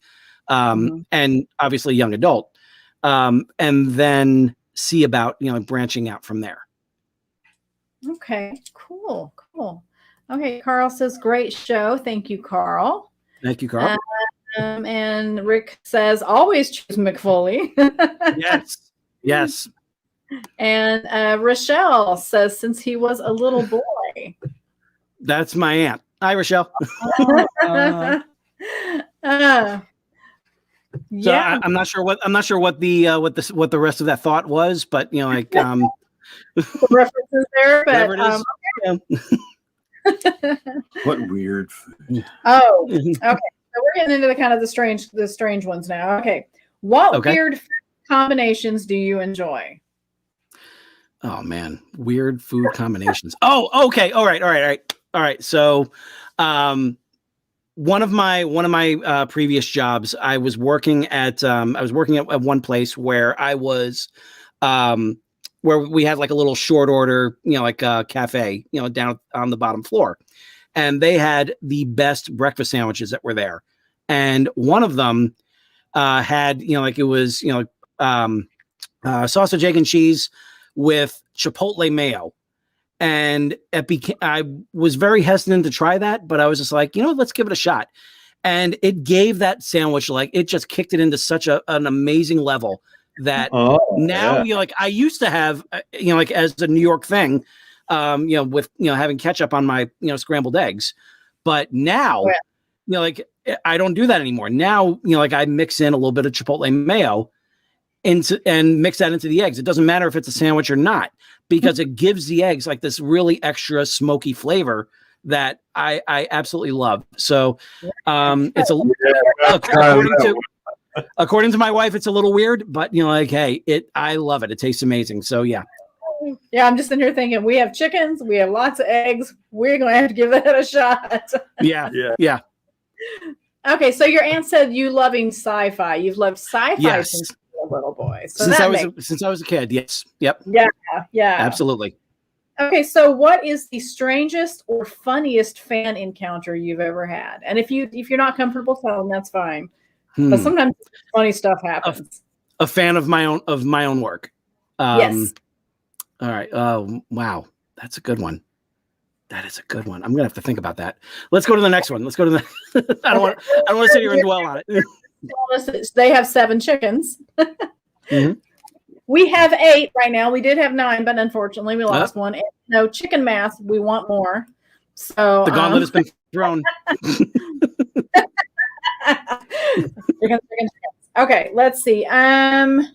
and obviously young adult, and then see about branching out from there. Okay, cool. Okay, Carl says great show. Thank you, Carl. Thank you, Carl. And Rick says always choose McFoley. Yes. And Rochelle says since he was a little boy. That's my aunt. Hi, Rochelle. So I'm not sure what the rest of that thought was, but like the references there, but What weird food. Oh, okay. So we're getting into the kind of the strange ones now. Okay. What weird combinations do you enjoy? Oh man, weird food combinations. Oh, okay. All right. So, one of my previous jobs, I was working at one place where I was, where we had like a little short order, like a cafe, down on the bottom floor, and they had the best breakfast sandwiches that were there, and one of them had like it was sausage, egg, and cheese with chipotle mayo. And I was very hesitant to try that, but I was just like, let's give it a shot. And it gave that sandwich, like, it just kicked it into such an amazing level that now, like I used to have, like as a New York thing, with, having ketchup on my, scrambled eggs. But now, like I don't do that anymore. Now, like I mix in a little bit of chipotle mayo and mix that into the eggs. It doesn't matter if it's a sandwich or not, because it gives the eggs like this really extra smoky flavor that I absolutely love. So it's according to my wife, it's a little weird, but like, hey, I love it. It tastes amazing. So yeah. Yeah, I'm just in here thinking we have chickens, we have lots of eggs. We're going to have to give that a shot. Yeah. Okay, so your aunt said you loving sci-fi. You've loved sci-fi since a little boy. So since I was a kid. Yes. Yep. Yeah. Absolutely. Okay, so what is the strangest or funniest fan encounter you've ever had? And if you're not comfortable telling, that's fine. But sometimes funny stuff happens. A fan of my own work. Yes. All right. Oh, wow. That's a good one. That is a good one. I'm gonna have to think about that. Let's go to the next one. Let's go to the. I don't want to sit here and dwell on it. They have 7 chickens. We have 8 right now. We did have 9, but unfortunately we lost one. And no chicken math. We want more. So the gauntlet has been thrown. Okay, let's see. The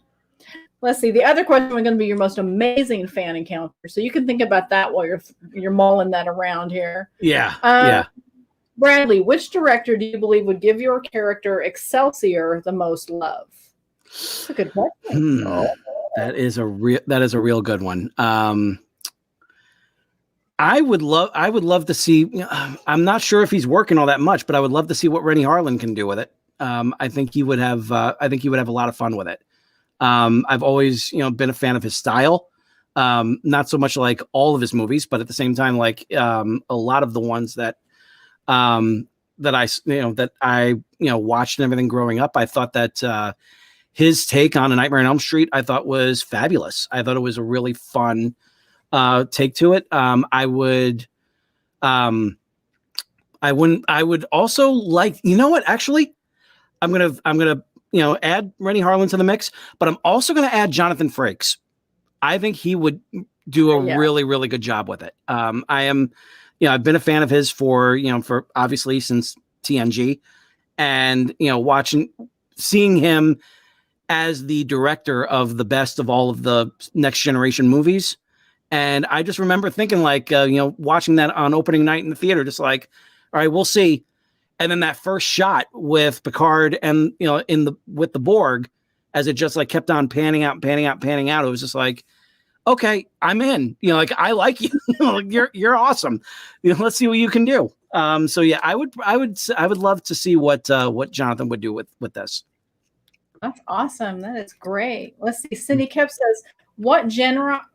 other question was going to be your most amazing fan encounter. So you can think about that while you're mulling that around here. Yeah. Bradley, which director do you believe would give your character Excelsior the most love? That's a good question. That is a real good one. I would love to see. I'm not sure if he's working all that much, but I would love to see what Rennie Harlan can do with it. I think he would have. I think he would have a lot of fun with it. I've always, been a fan of his style. Not so much like all of his movies, but at the same time, like a lot of the ones that I watched and everything growing up. I thought that his take on A Nightmare on Elm Street, I thought was fabulous. I thought it was a really fun take to it. I would also like, what, actually, I'm gonna add Rennie Harlan to the mix, but I'm also going to add Jonathan Frakes. I think he would do a really, really good job with it. I've been a fan of his for obviously since TNG, and seeing him as the director of the best of all of the Next Generation movies. And I just remember thinking, like, watching that on opening night in the theater, just like, all right, we'll see. And then that first shot with Picard and, with the Borg, as it just like kept on panning out. It was just like, okay, I'm in, like, I like you, you're awesome. Let's see what you can do. So yeah, I would love to see what Jonathan would do with this. That's awesome. That is great. Let's see. Cindy Kep says, what genre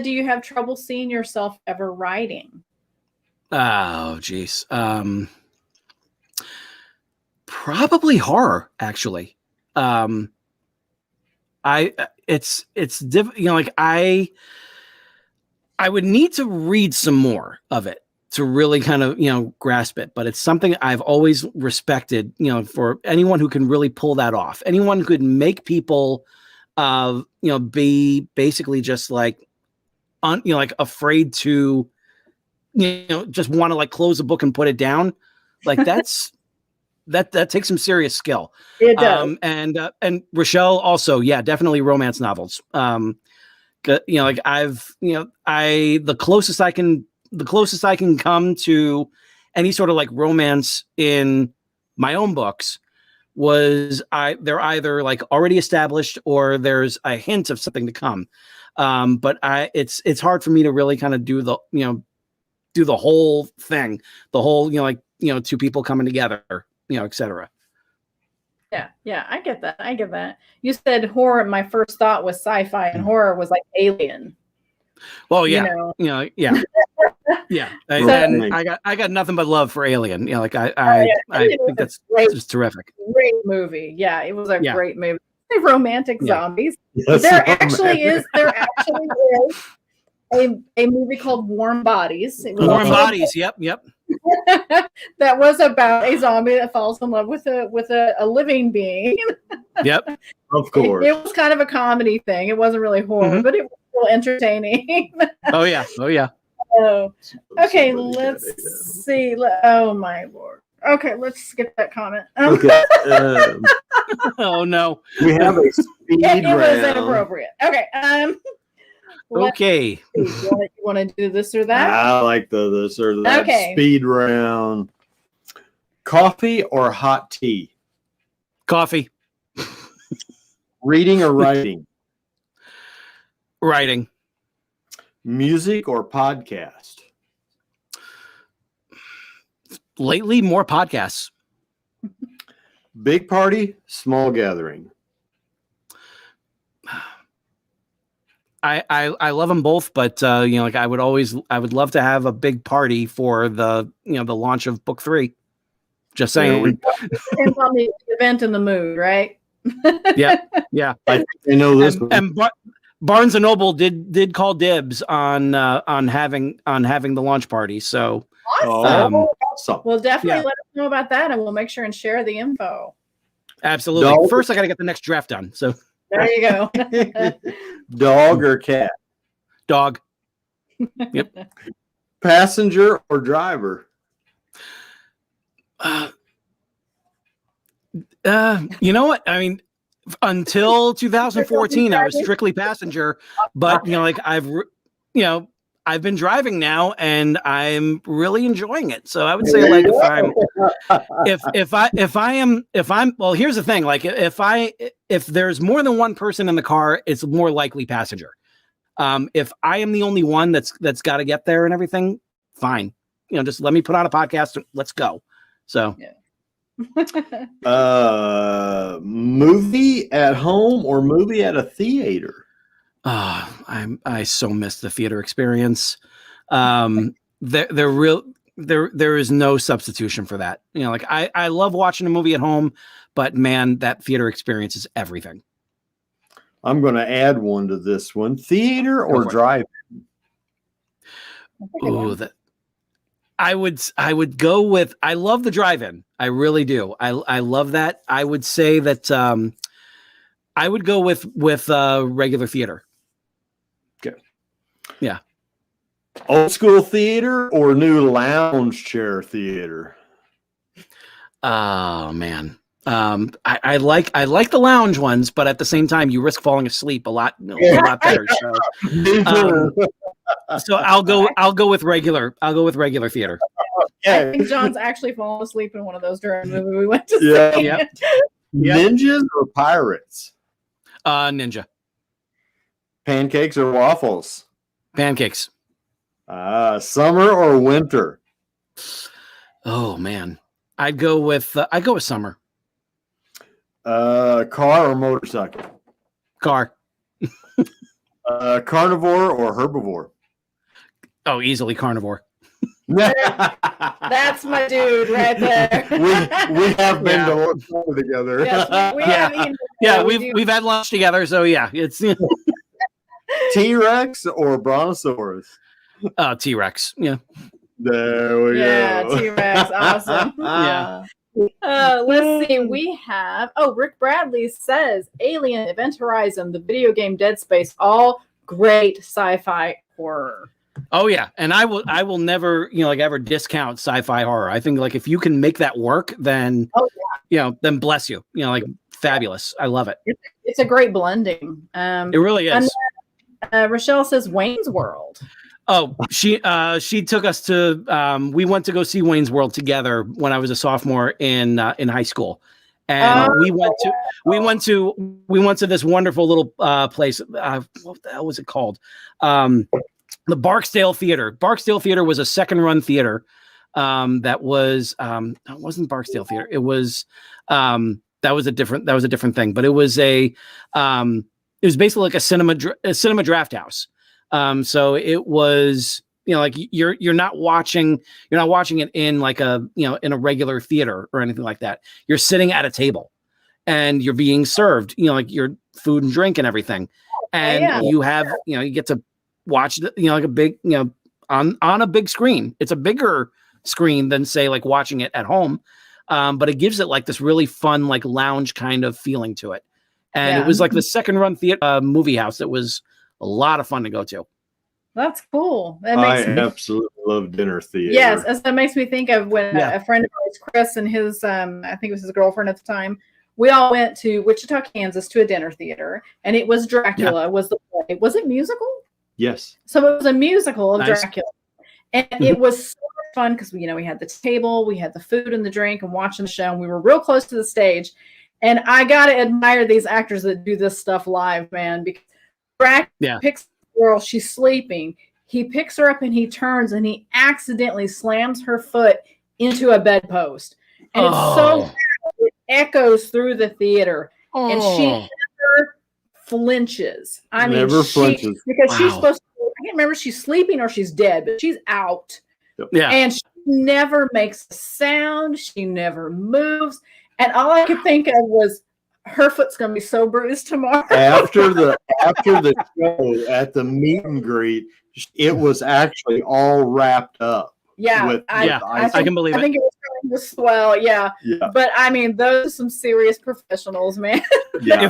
do you have trouble seeing yourself ever writing? Oh, geez. Probably horror, actually. I would need to read some more of it to really kind of, grasp it. But it's something I've always respected, for anyone who can really pull that off. Anyone who could make people, be basically just like, like afraid to, just want to like close a book and put it down. Like that takes some serious skill. It does. And Rochelle also, yeah, definitely romance novels. Like the closest I can come to any sort of like romance in my own books was they're either like already established or there's a hint of something to come. But it's hard for me to really kind of do the whole thing, the whole, two people coming together, etc. Yeah, I get that. You said horror. My first thought was sci-fi, and horror was like Alien. Well, yeah, yeah. Yeah, I got nothing but love for Alien. I think that's just terrific. Great movie. Yeah, it was a great movie. Romantic zombies. Yes, there actually is a movie called Warm Bodies. Warm Bodies. Yep. That was about a zombie that falls in love with a living being. Yep. Of course. It was kind of a comedy thing. It wasn't really horror, but it was still entertaining. Oh yeah. Oh, okay, let's see. Oh my Lord. Okay, let's skip that comment. Okay. Oh no. We have a speed round. It was inappropriate. Okay. Okay. You want to do this or that? I like this or that. Okay. Speed round. Coffee or hot tea? Coffee. Reading or writing? Writing. Music or podcast? Lately, more podcasts. Big party, small gathering? I love them both, but like I would love to have a big party for the the launch of book 3. Just saying. Depends on the event and the mood, right? Yeah. I know this. And Barnes and Noble did call dibs on having the launch party. So awesome. Well, definitely let us know about that, and we'll make sure and share the info. Absolutely. Dog? First, I got to get the next draft done. So there you go. Dog or cat? Dog. Yep. Passenger or driver? You know what? I mean, until 2014, I was strictly passenger, but like I've been driving now and I'm really enjoying it. So I would say like if I'm well, here's the thing, like if there's more than one person in the car, it's more likely passenger. If I am the only one that's got to get there and everything, fine. Just let me put on a podcast. Let's go. So movie at home or movie at a theater? I so miss the theater experience. There is no substitution for that. Like I love watching a movie at home, but man, that theater experience is everything. I'm going to add one to this one. Theater or drive-in? Oh, I would go with, I love the drive-in. I really do. I love that. I would say that I would go with regular theater. Okay. Yeah. Old school theater or new lounge chair theater? Oh man. I like the lounge ones, but at the same time, you risk falling asleep a lot better. So I'll go with regular theater. I think John's actually fallen asleep in one of those during the movie we went to see. Yep. Ninjas or pirates? Ninja. Pancakes or waffles? Pancakes. Summer or winter? Oh man, I'd go with summer. Car or motorcycle? Car. Carnivore or herbivore? Oh, easily carnivore. That's my dude right there. we have been to lunch together. Yes, we have eaten. Yeah, we've had lunch together, so yeah, it's T-Rex or Brontosaurus? T-Rex. Yeah. There we go. Yeah, T-Rex, awesome. Yeah. Let's see. We have Rick Bradley says Alien, Event Horizon, the video game Dead Space, all great sci-fi horror. Oh yeah, and I will never ever discount sci-fi horror. I think like if you can make that work, then then bless you. Fabulous. I love it. It's a great blending. It really is. And Rochelle says Wayne's World. Oh, she took us to we went to go see Wayne's World together when I was a sophomore in high school, and we went to this wonderful little place. What the hell was it called? The Barksdale Theater. Barksdale Theater was a second run theater. That wasn't Barksdale Theater. It was that was a different thing, but it was basically like a cinema draft house. So it was, like you're not watching it in like in a regular theater or anything like that. You're sitting at a table and you're being served, like your food and drink and everything. And you have, you get to watch like a big, on a big screen. It's a bigger screen than say like watching it at home. But it gives it like this really fun, like lounge kind of feeling to it. And it was like the second run theater movie house. It was a lot of fun to go to. That's cool. I absolutely love dinner theater. Yes, as that makes me think of when a friend of ours, Chris, and his I think it was his girlfriend at the time, we all went to Wichita, Kansas to a dinner theater, and it was Dracula was the play. Was it musical? Yes. So it was a musical of Dracula. And it was so much fun because we had the table, we had the food and the drink and watching the show, and we were real close to the stage. And I gotta admire these actors that do this stuff live, man, because Dracula picks the girl, she's sleeping. He picks her up and he turns and he accidentally slams her foot into a bedpost. And it's so loud, it echoes through the theater. And she never flinches. I mean, flinches. Because she's supposed to, I can't remember if she's sleeping or she's dead, but she's out. Yeah. And she never makes a sound. She never moves. And all I could think of was her foot's going to be so bruised tomorrow. After the show at the meet and greet, it was actually all wrapped up. Yeah, I can believe it. I think it was trying to swell. Yeah. But I mean, those are some serious professionals, man. Yeah.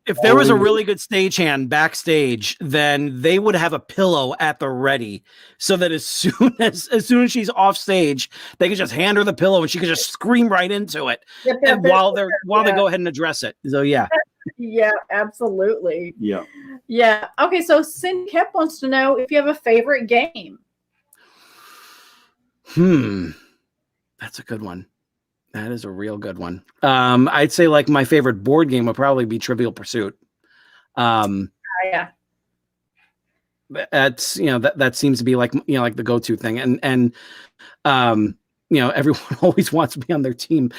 If there was a really good stagehand backstage, then they would have a pillow at the ready, so that as soon as she's off stage, they could just hand her the pillow and she could just scream right into it, and while they go ahead and address it. So yeah, absolutely. Yeah. Okay, so Cindy Kep wants to know if you have a favorite game. That's a good one. That is a real good one. I'd say like my favorite board game would probably be Trivial Pursuit. That's that seems to be like like the go-to thing, and everyone always wants to be on their team.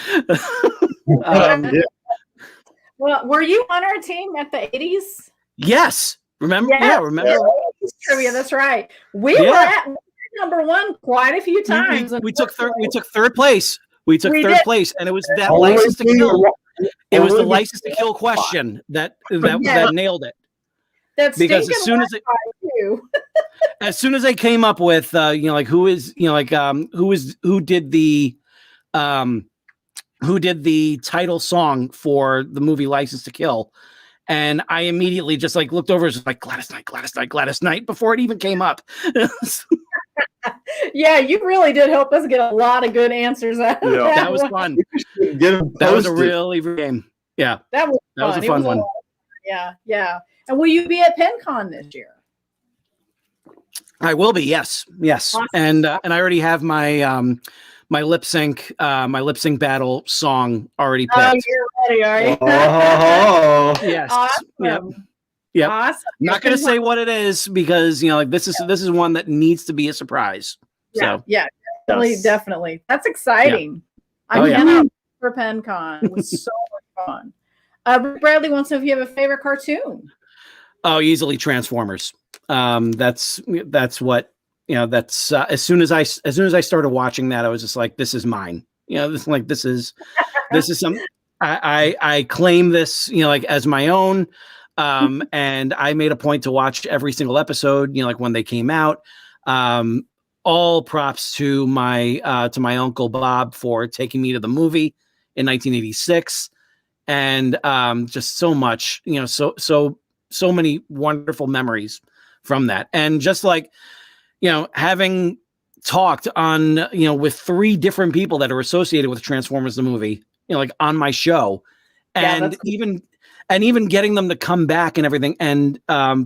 Well, were you on our team at the 80s? Yes. Remember? Yeah, remember. Trivia. That's right. We were at number one quite a few times. We took third place. We took third place, and it was that license to kill. It was the license to kill question that nailed it. That's because as soon as they came up with who did the title song for the movie License to Kill, and I immediately just like looked over, just like Gladys Knight before it even came up. Yeah, you really did help us get a lot of good answers out of that was fun. That was a really good game. Yeah, that was fun. Was a fun one. Yeah. And will you be at PenCon this year? I will be. Yes. Awesome. And I already have my my lip sync battle song already picked. Oh, you're ready, are you? Oh, yes. Awesome. Yep. Awesome. I'm not going to say what it is because this is one that needs to be a surprise. Yeah, definitely. That's exciting. Yeah. I cannot wait for PenCon. It was so much fun. Bradley wants to know if you have a favorite cartoon. Oh, easily Transformers. That's what that's as soon as I started watching that, I was just like, this is mine. This is some I claim this as my own. And I made a point to watch every single episode, when they came out. All props to my uncle Bob for taking me to the movie in 1986, and just so much, so many wonderful memories from that. And just having talked on, with 3 different people that are associated with Transformers the movie, on my show, and cool. even getting them to come back and everything. And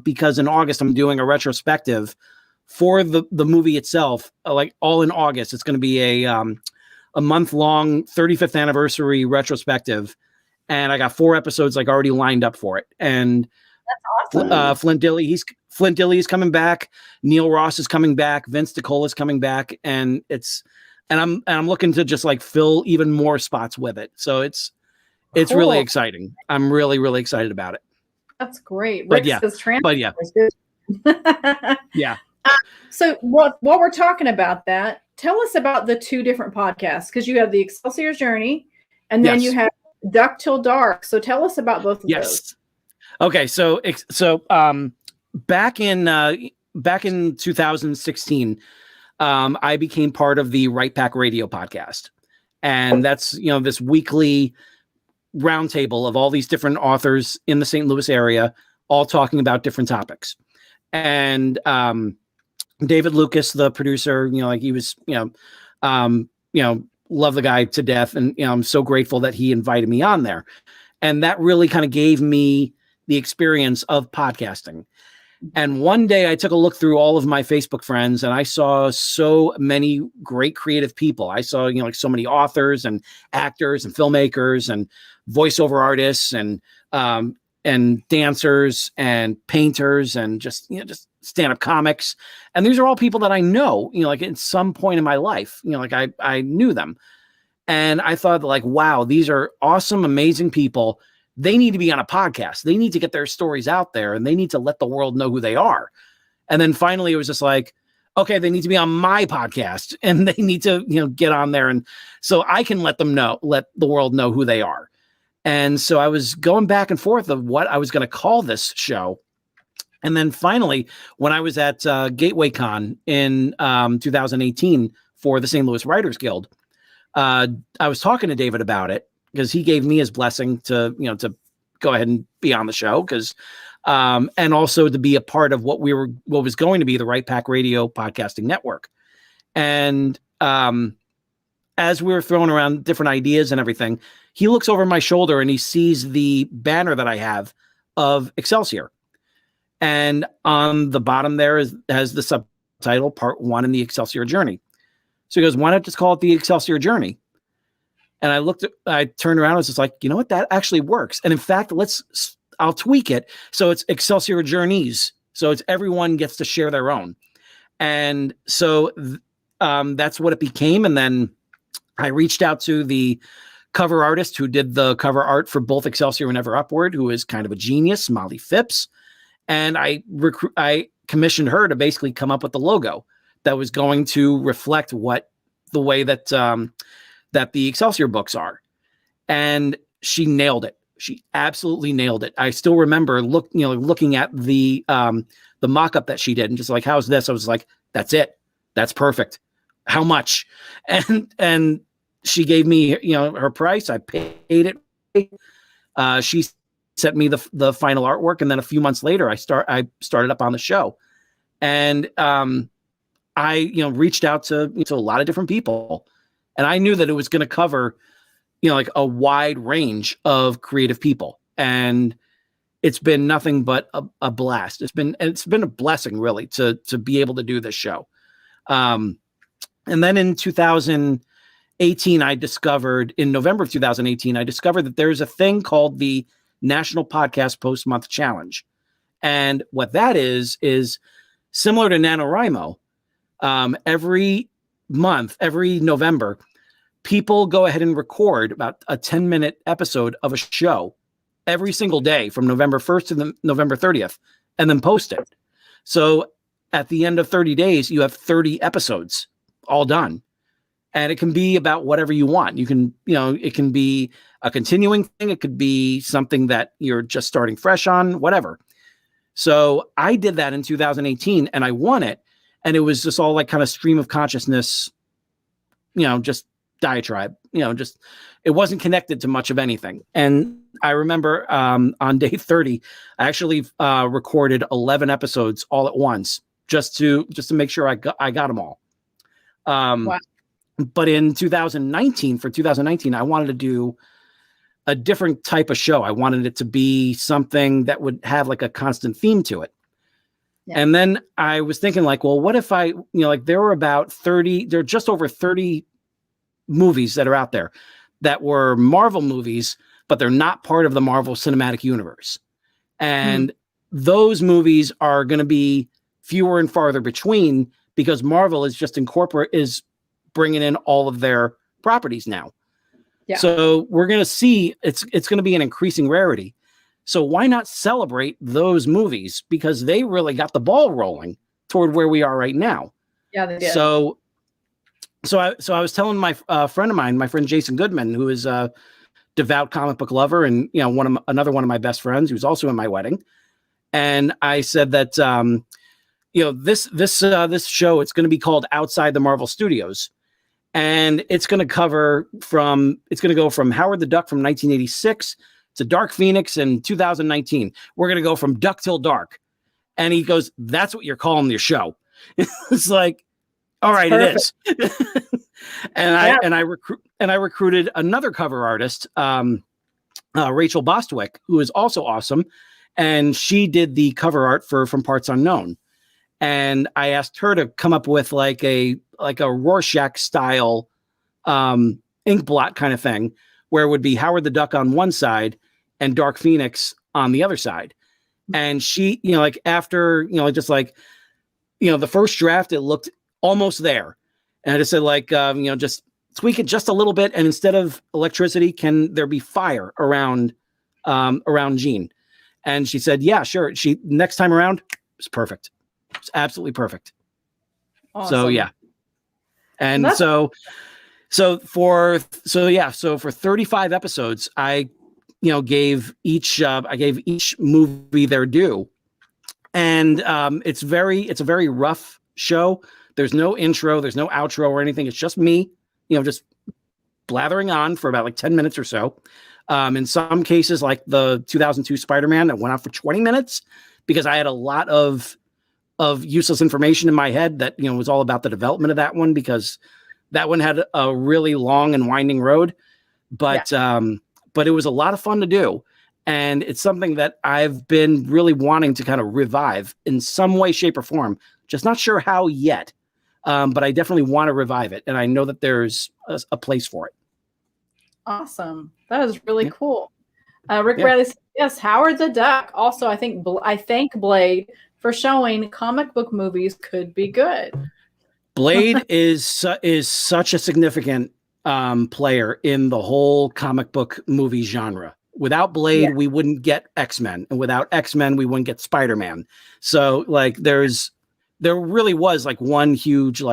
because in August I'm doing a retrospective for the movie itself, all in August. It's going to be a month-long 35th anniversary retrospective, and I got 4 episodes already lined up for it. And that's awesome. Flint Dille is coming back. Neil Ross is coming back. Vince DiCola is coming back, and I'm looking to just fill even more spots with it. So it's cool. Really exciting. I'm really, really excited about it. That's great. But yeah. Yeah. So while we're talking about that, tell us about the 2 different podcasts, because you have the Excelsior Journey and then you have Duck Till Dark. So tell us about both of those. Okay. So back in 2016, I became part of the Right Pack Radio podcast. And that's, this weekly roundtable of all these different authors in the St. Louis area, all talking about different topics. And David Lucas, the producer, he was, love the guy to death. And, I'm so grateful that he invited me on there. And that really kind of gave me the experience of podcasting. And one day I took a look through all of my Facebook friends, and I saw so many great creative people. I saw, so many authors and actors and filmmakers and voiceover artists and dancers and painters and just stand-up comics. And these are all people that I know, at some point in my life, I knew them. And I thought wow, these are awesome, amazing people. They need to be on a podcast. They need to get their stories out there, and they need to let the world know who they are. And then finally it was just okay, they need to be on my podcast, and they need to, get on there. And so I can let the world know who they are. And so I was going back and forth of what I was going to call this show. And then finally, when I was at Gateway Con in 2018 for the St. Louis Writers Guild, I was talking to David about it, because he gave me his blessing to go ahead and be on the show, because and also to be a part of what was going to be the Right Pack Radio podcasting network. And as we were throwing around different ideas and everything, he looks over my shoulder and he sees the banner that I have of Excelsior. And on the bottom there has the subtitle, Part 1 in the Excelsior Journey. So he goes, why not just call it the Excelsior Journey? And I turned around and was just you know what, that actually works. And in fact, I'll tweak it. So it's Excelsior Journeys. So it's everyone gets to share their own. And so that's what it became. And then I reached out to the cover artist who did the cover art for both Excelsior and Ever Upward, who is kind of a genius, Molly Phipps. And I commissioned her to basically come up with the logo that was going to reflect the way that the Excelsior books are. And she nailed it. She absolutely nailed it. I still remember looking at the mock-up that she did and just how's this? I was that's it. That's perfect. How much? And she gave me, her price. I paid it. She sent me the final artwork. And then a few months later, I started up on the show. And I reached out to a lot of different people, and I knew that it was going to cover like a wide range of creative people, and it's been nothing but a blast. It's been a blessing, really, to be able to do this show. And then in 2018, in November of 2018, I discovered that there's a thing called the National Podcast Post Month Challenge. And what that is similar to NaNoWriMo. Every month, every November, people go ahead and record about a 10-minute episode of a show every single day from November 1st to November 30th, and then post it. So at the end of 30 days, you have 30 episodes all done. And it can be about whatever you want. You can, it can be a continuing thing. It could be something that you're just starting fresh on, whatever. So I did that in 2018 and I won it. And it was just all like kind of stream of consciousness, just diatribe, it wasn't connected to much of anything. And I remember on day 30, I actually recorded 11 episodes all at once just to make sure I got them all. Wow. But in 2019, I wanted to do a different type of show. I wanted it to be something that would have like a constant theme to it. Yeah. And then I was thinking like, well, what if there are just over 30 movies that are out there that were Marvel movies, but they're not part of the Marvel Cinematic Universe. And those movies are going to be fewer and farther between because Marvel is just is bringing in all of their properties now. Yeah. So we're going to see it's going to be an increasing rarity. So why not celebrate those movies? Because they really got the ball rolling toward where we are right now. Yeah, they did. So I was telling my friend of mine, my friend Jason Goodman, who is a devout comic book lover and another one of my best friends who's also in my wedding. And I said that this show, it's going to be called Outside the Marvel Studios. And it's going to go from Howard the Duck from 1986 to Dark Phoenix in 2019. We're going to go from duck till dark. And he goes, that's what you're calling your show. It's like, all right, it is. And I recruited another cover artist, Rachel Bostwick, who is also awesome. And she did the cover art From Parts Unknown. And I asked her to come up with like a Rorschach style ink blot kind of thing, where it would be Howard the Duck on one side and Dark Phoenix on the other side. And she, after, the first draft, it looked almost there. And I just said just tweak it just a little bit. And instead of electricity, can there be fire around Jean? And she said, yeah, sure. Next time around, it's perfect. It's absolutely perfect. Awesome. So, yeah. And so for 35 episodes, I gave each movie their due. And it's a very rough show. There's no intro, there's no outro or anything. It's just me, just blathering on for about 10 minutes or so. In some cases, like the 2002 Spider-Man that went on for 20 minutes because I had a lot of useless information in my head that, was all about the development of that one because that one had a really long and winding road, but it was a lot of fun to do. And it's something that I've been really wanting to kind of revive in some way, shape or form. Just not sure how yet. But I definitely want to revive it. And I know that there's a place for it. Awesome. That is really cool. Rick Bradley says, yes, Howard the Duck. Also, I thank Blade for showing comic book movies could be good. Blade is such a significant player in the whole comic book movie genre. Without Blade, we wouldn't get X-Men. And without X-Men, we wouldn't get Spider-Man. So there really was one huge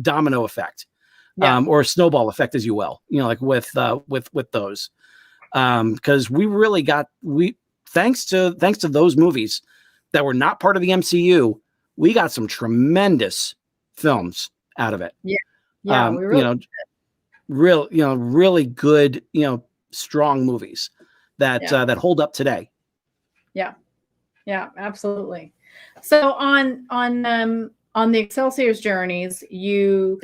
domino effect or snowball effect, as you will, with those. Because we really got thanks to those movies that were not part of the MCU, we got some tremendous films out of it. Yeah. We really really good, strong movies that hold up today. Yeah, absolutely. So on on the Excelsior's journeys, you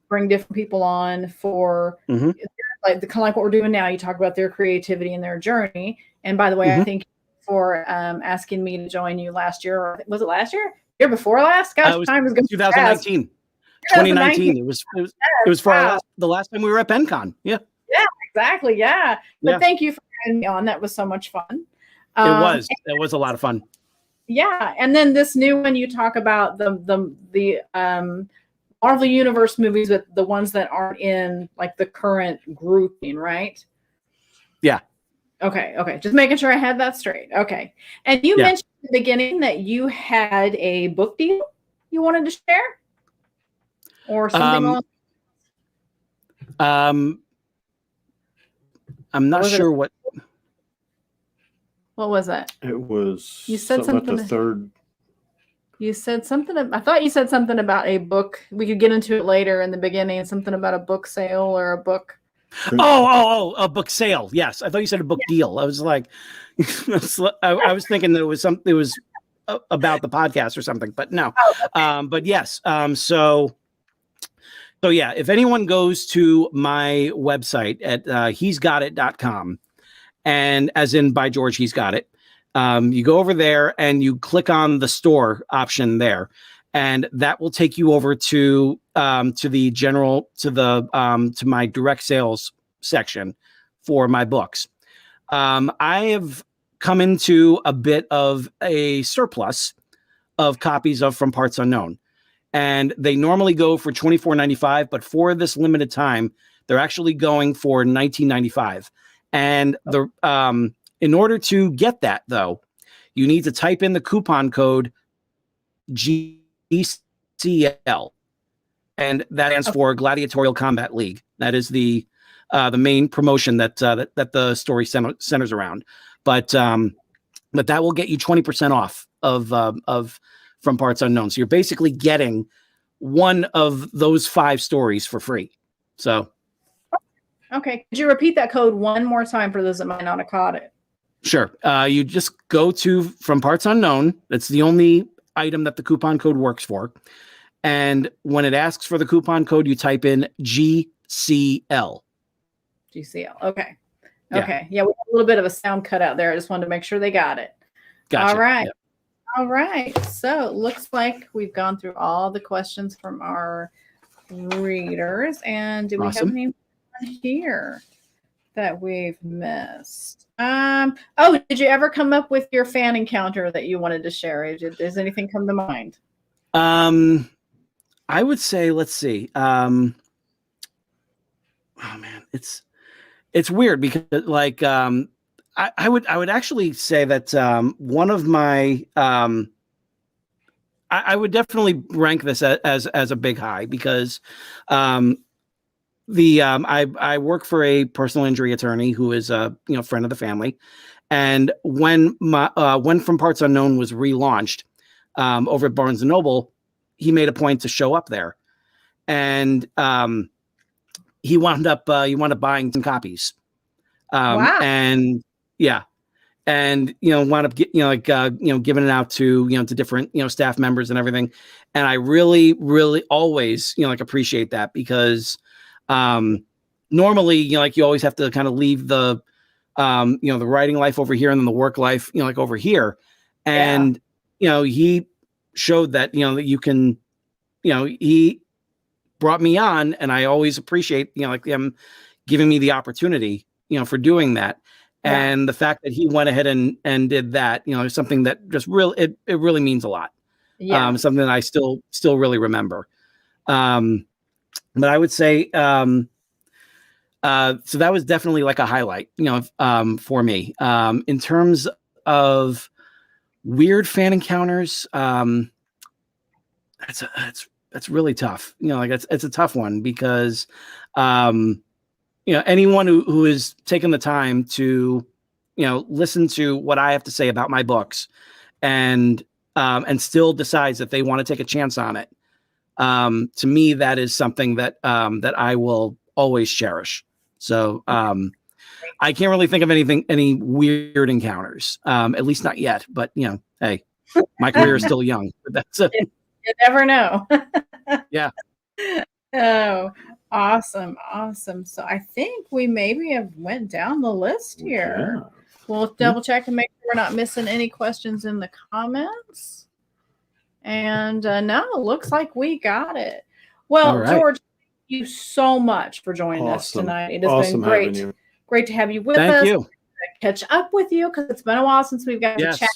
bring different people on for like kind of like what we're doing now. You talk about their creativity and their journey. And by the way, I think for asking me to join you last year, or was it last year? Year before last? Gosh, time was going 2019. 2019. It was for the last time we were at PenCon. Yeah. Yeah, exactly. Yeah. But thank you for having me on. That was so much fun. It was a lot of fun. Yeah. And then this new one, you talk about the Marvel Universe movies, but the ones that aren't in like the current grouping, right? Yeah. Okay. Just making sure I had that straight. Okay. And you mentioned at the beginning that you had a book deal you wanted to share? Or something I'm not sure what. What was that? It was. You said something about the third. You said something. I thought you said something about a book. We could get into it later in the beginning. Something about a book sale or a book. A book sale. Yes, I thought you said a book deal. I was like, I was thinking that it was something. It was about the podcast or something, but no. But yes. So yeah, if anyone goes to my website at he'sgotit.com, and as in by George, he's got it. You go over there and you click on the store option there, and that will take you over to the general to my direct sales section for my books. I have come into a bit of a surplus of copies of From Parts Unknown. And they normally go for $24.95, but for this limited time, they're actually going for $19.95. And in order to get that, though, you need to type in the coupon code GCL, and that stands for Gladiatorial Combat League. That is the main promotion that the story centers around. But that will get you 20% off of From Parts Unknown. So you're basically getting one of those 5 stories for free. So. Okay. Could you repeat that code one more time for those that might not have caught it? Sure. You just go to From Parts Unknown. That's the only item that the coupon code works for. And when it asks for the coupon code, you type in GCL. GCL. Okay. Okay. Yeah, we have a little bit of a sound cut out there. I just wanted to make sure they got it. Gotcha. All right. Yep. All right. So it looks like we've gone through all the questions from our readers. And do we have any here that we've missed? Did you ever come up with your fan encounter that you wanted to share? Does anything come to mind? I would say, let's see. Oh man, it's weird because like I would actually say that one of my I would definitely rank this as a big high because I work for a personal injury attorney who is a friend of the family, and when From Parts Unknown was relaunched over at Barnes & Noble, he made a point to show up there, and he wound up buying some copies. Wow. And yeah, and wound up giving it out to to different staff members and everything. And I really always appreciate that because normally you always have to kind of leave the the writing life over here and then the work life over here. And he showed that that you can he brought me on, and I always appreciate him giving me the opportunity for doing that. And the fact that he went ahead and did that, is something that just it really means a lot. Yeah. Something that I still really remember. But I would say, so that was definitely like a highlight, for me. In terms of weird fan encounters, that's really tough. It's a tough one because, anyone who is taking the time to, listen to what I have to say about my books and still decides that they want to take a chance on it. To me, that is something that I will always cherish. So, I can't really think of any weird encounters, at least not yet, but hey, my career is still young, but that's it. You never know. Yeah. Oh, awesome. Awesome. So I think we maybe have went down the list here. Yeah. We'll double check and make sure we're not missing any questions in the comments. And no, looks like we got it. Well, right. George, thank you so much for joining us tonight. It has been great. Great to have you with us. Thank you. Catch up with you because it's been a while since we've got to chat.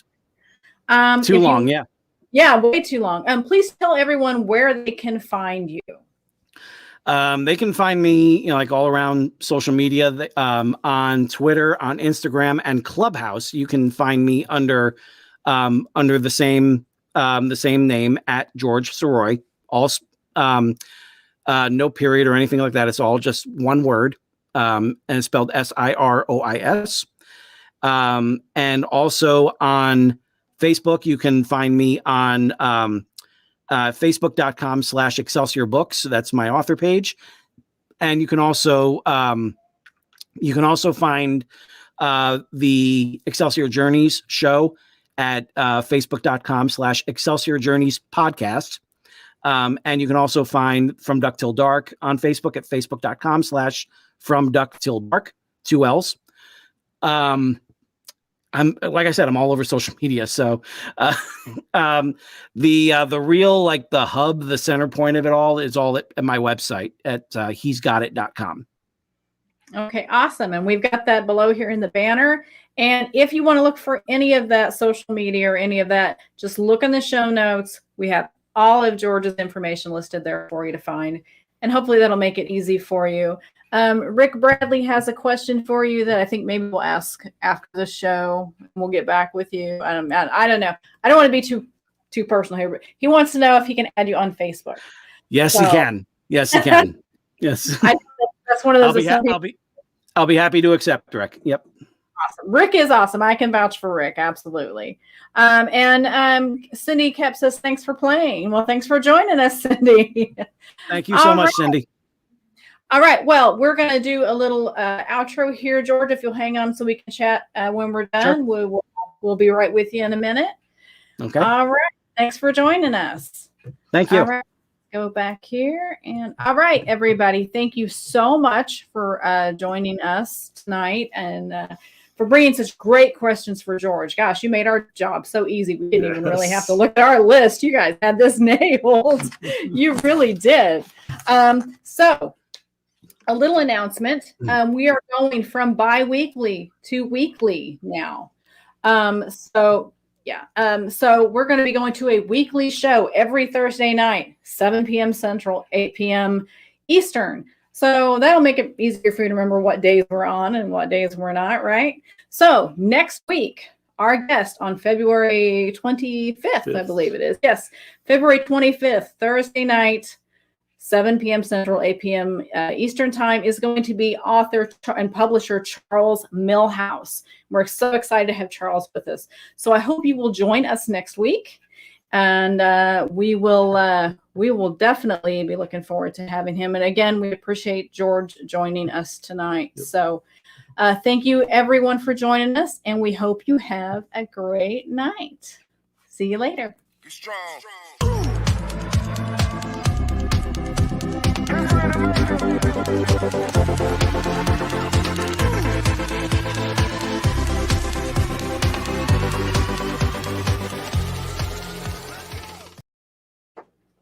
Too long, yeah. Yeah, way too long. Please tell everyone where they can find you. They can find me, like all around social media, on Twitter, on Instagram, and Clubhouse. You can find me under the same name at George Sirois. All no period or anything like that. It's all just one word, and it's spelled Sirois. And also on Facebook, you can find me on facebook.com/Excelsior Books. That's my author page. And you can also find the Excelsior Journeys show at facebook.com/Excelsior Journeys podcast. And you can also find From Duck Till Dark on Facebook at facebook.com/From Duck Till Dark, 2 L's. I'm, like I said, I'm all over social media. So the real, like the hub, the center point of it all is all at my website at he'sgotit.com. Okay, awesome. And we've got that below here in the banner. And if you want to look for any of that social media or any of that, just look in the show notes. We have all of George's information listed there for you to find. And hopefully that'll make it easy for you. Rick Bradley has a question for you that I think maybe we'll ask after the show. We'll get back with you. I don't know. I don't want to be too personal here, but he wants to know if he can add you on Facebook. Yes, he can. Yes, he can. Yes. That's one of those. I'll be happy to accept, Rick. Yep. Awesome. Rick is awesome. I can vouch for Rick. Absolutely. And Cindy Kep says, thanks for playing. Well, thanks for joining us, Cindy. Thank you so much, Cindy. All right. Well, we're going to do a little outro here, George, if you'll hang on so we can chat when we're done. Sure. We'll be right with you in a minute. Okay. All right. Thanks for joining us. Thank you. All right. Go back here. And all right, everybody. Thank you so much for joining us tonight and for bringing such great questions for George. Gosh, you made our job so easy. We didn't even really have to look at our list. You guys had this nailed. You really did. So a little announcement. We are going from bi-weekly to weekly now. So we're going to be going to a weekly show every Thursday night, 7 p.m. Central, 8 p.m. Eastern. So that'll make it easier for you to remember what days we're on and what days we're not, right? So next week, our guest on February 25th, I believe it is. Yes, February 25th, Thursday night, 7 p.m. Central, 8 p.m. Eastern time is going to be author and publisher Charles Millhouse. We're so excited to have Charles with us. So I hope you will join us next week. And we will definitely be looking forward to having him. And again, we appreciate George joining us tonight. Yep. So thank you, everyone, for joining us. And we hope you have a great night. See you later. Be strong.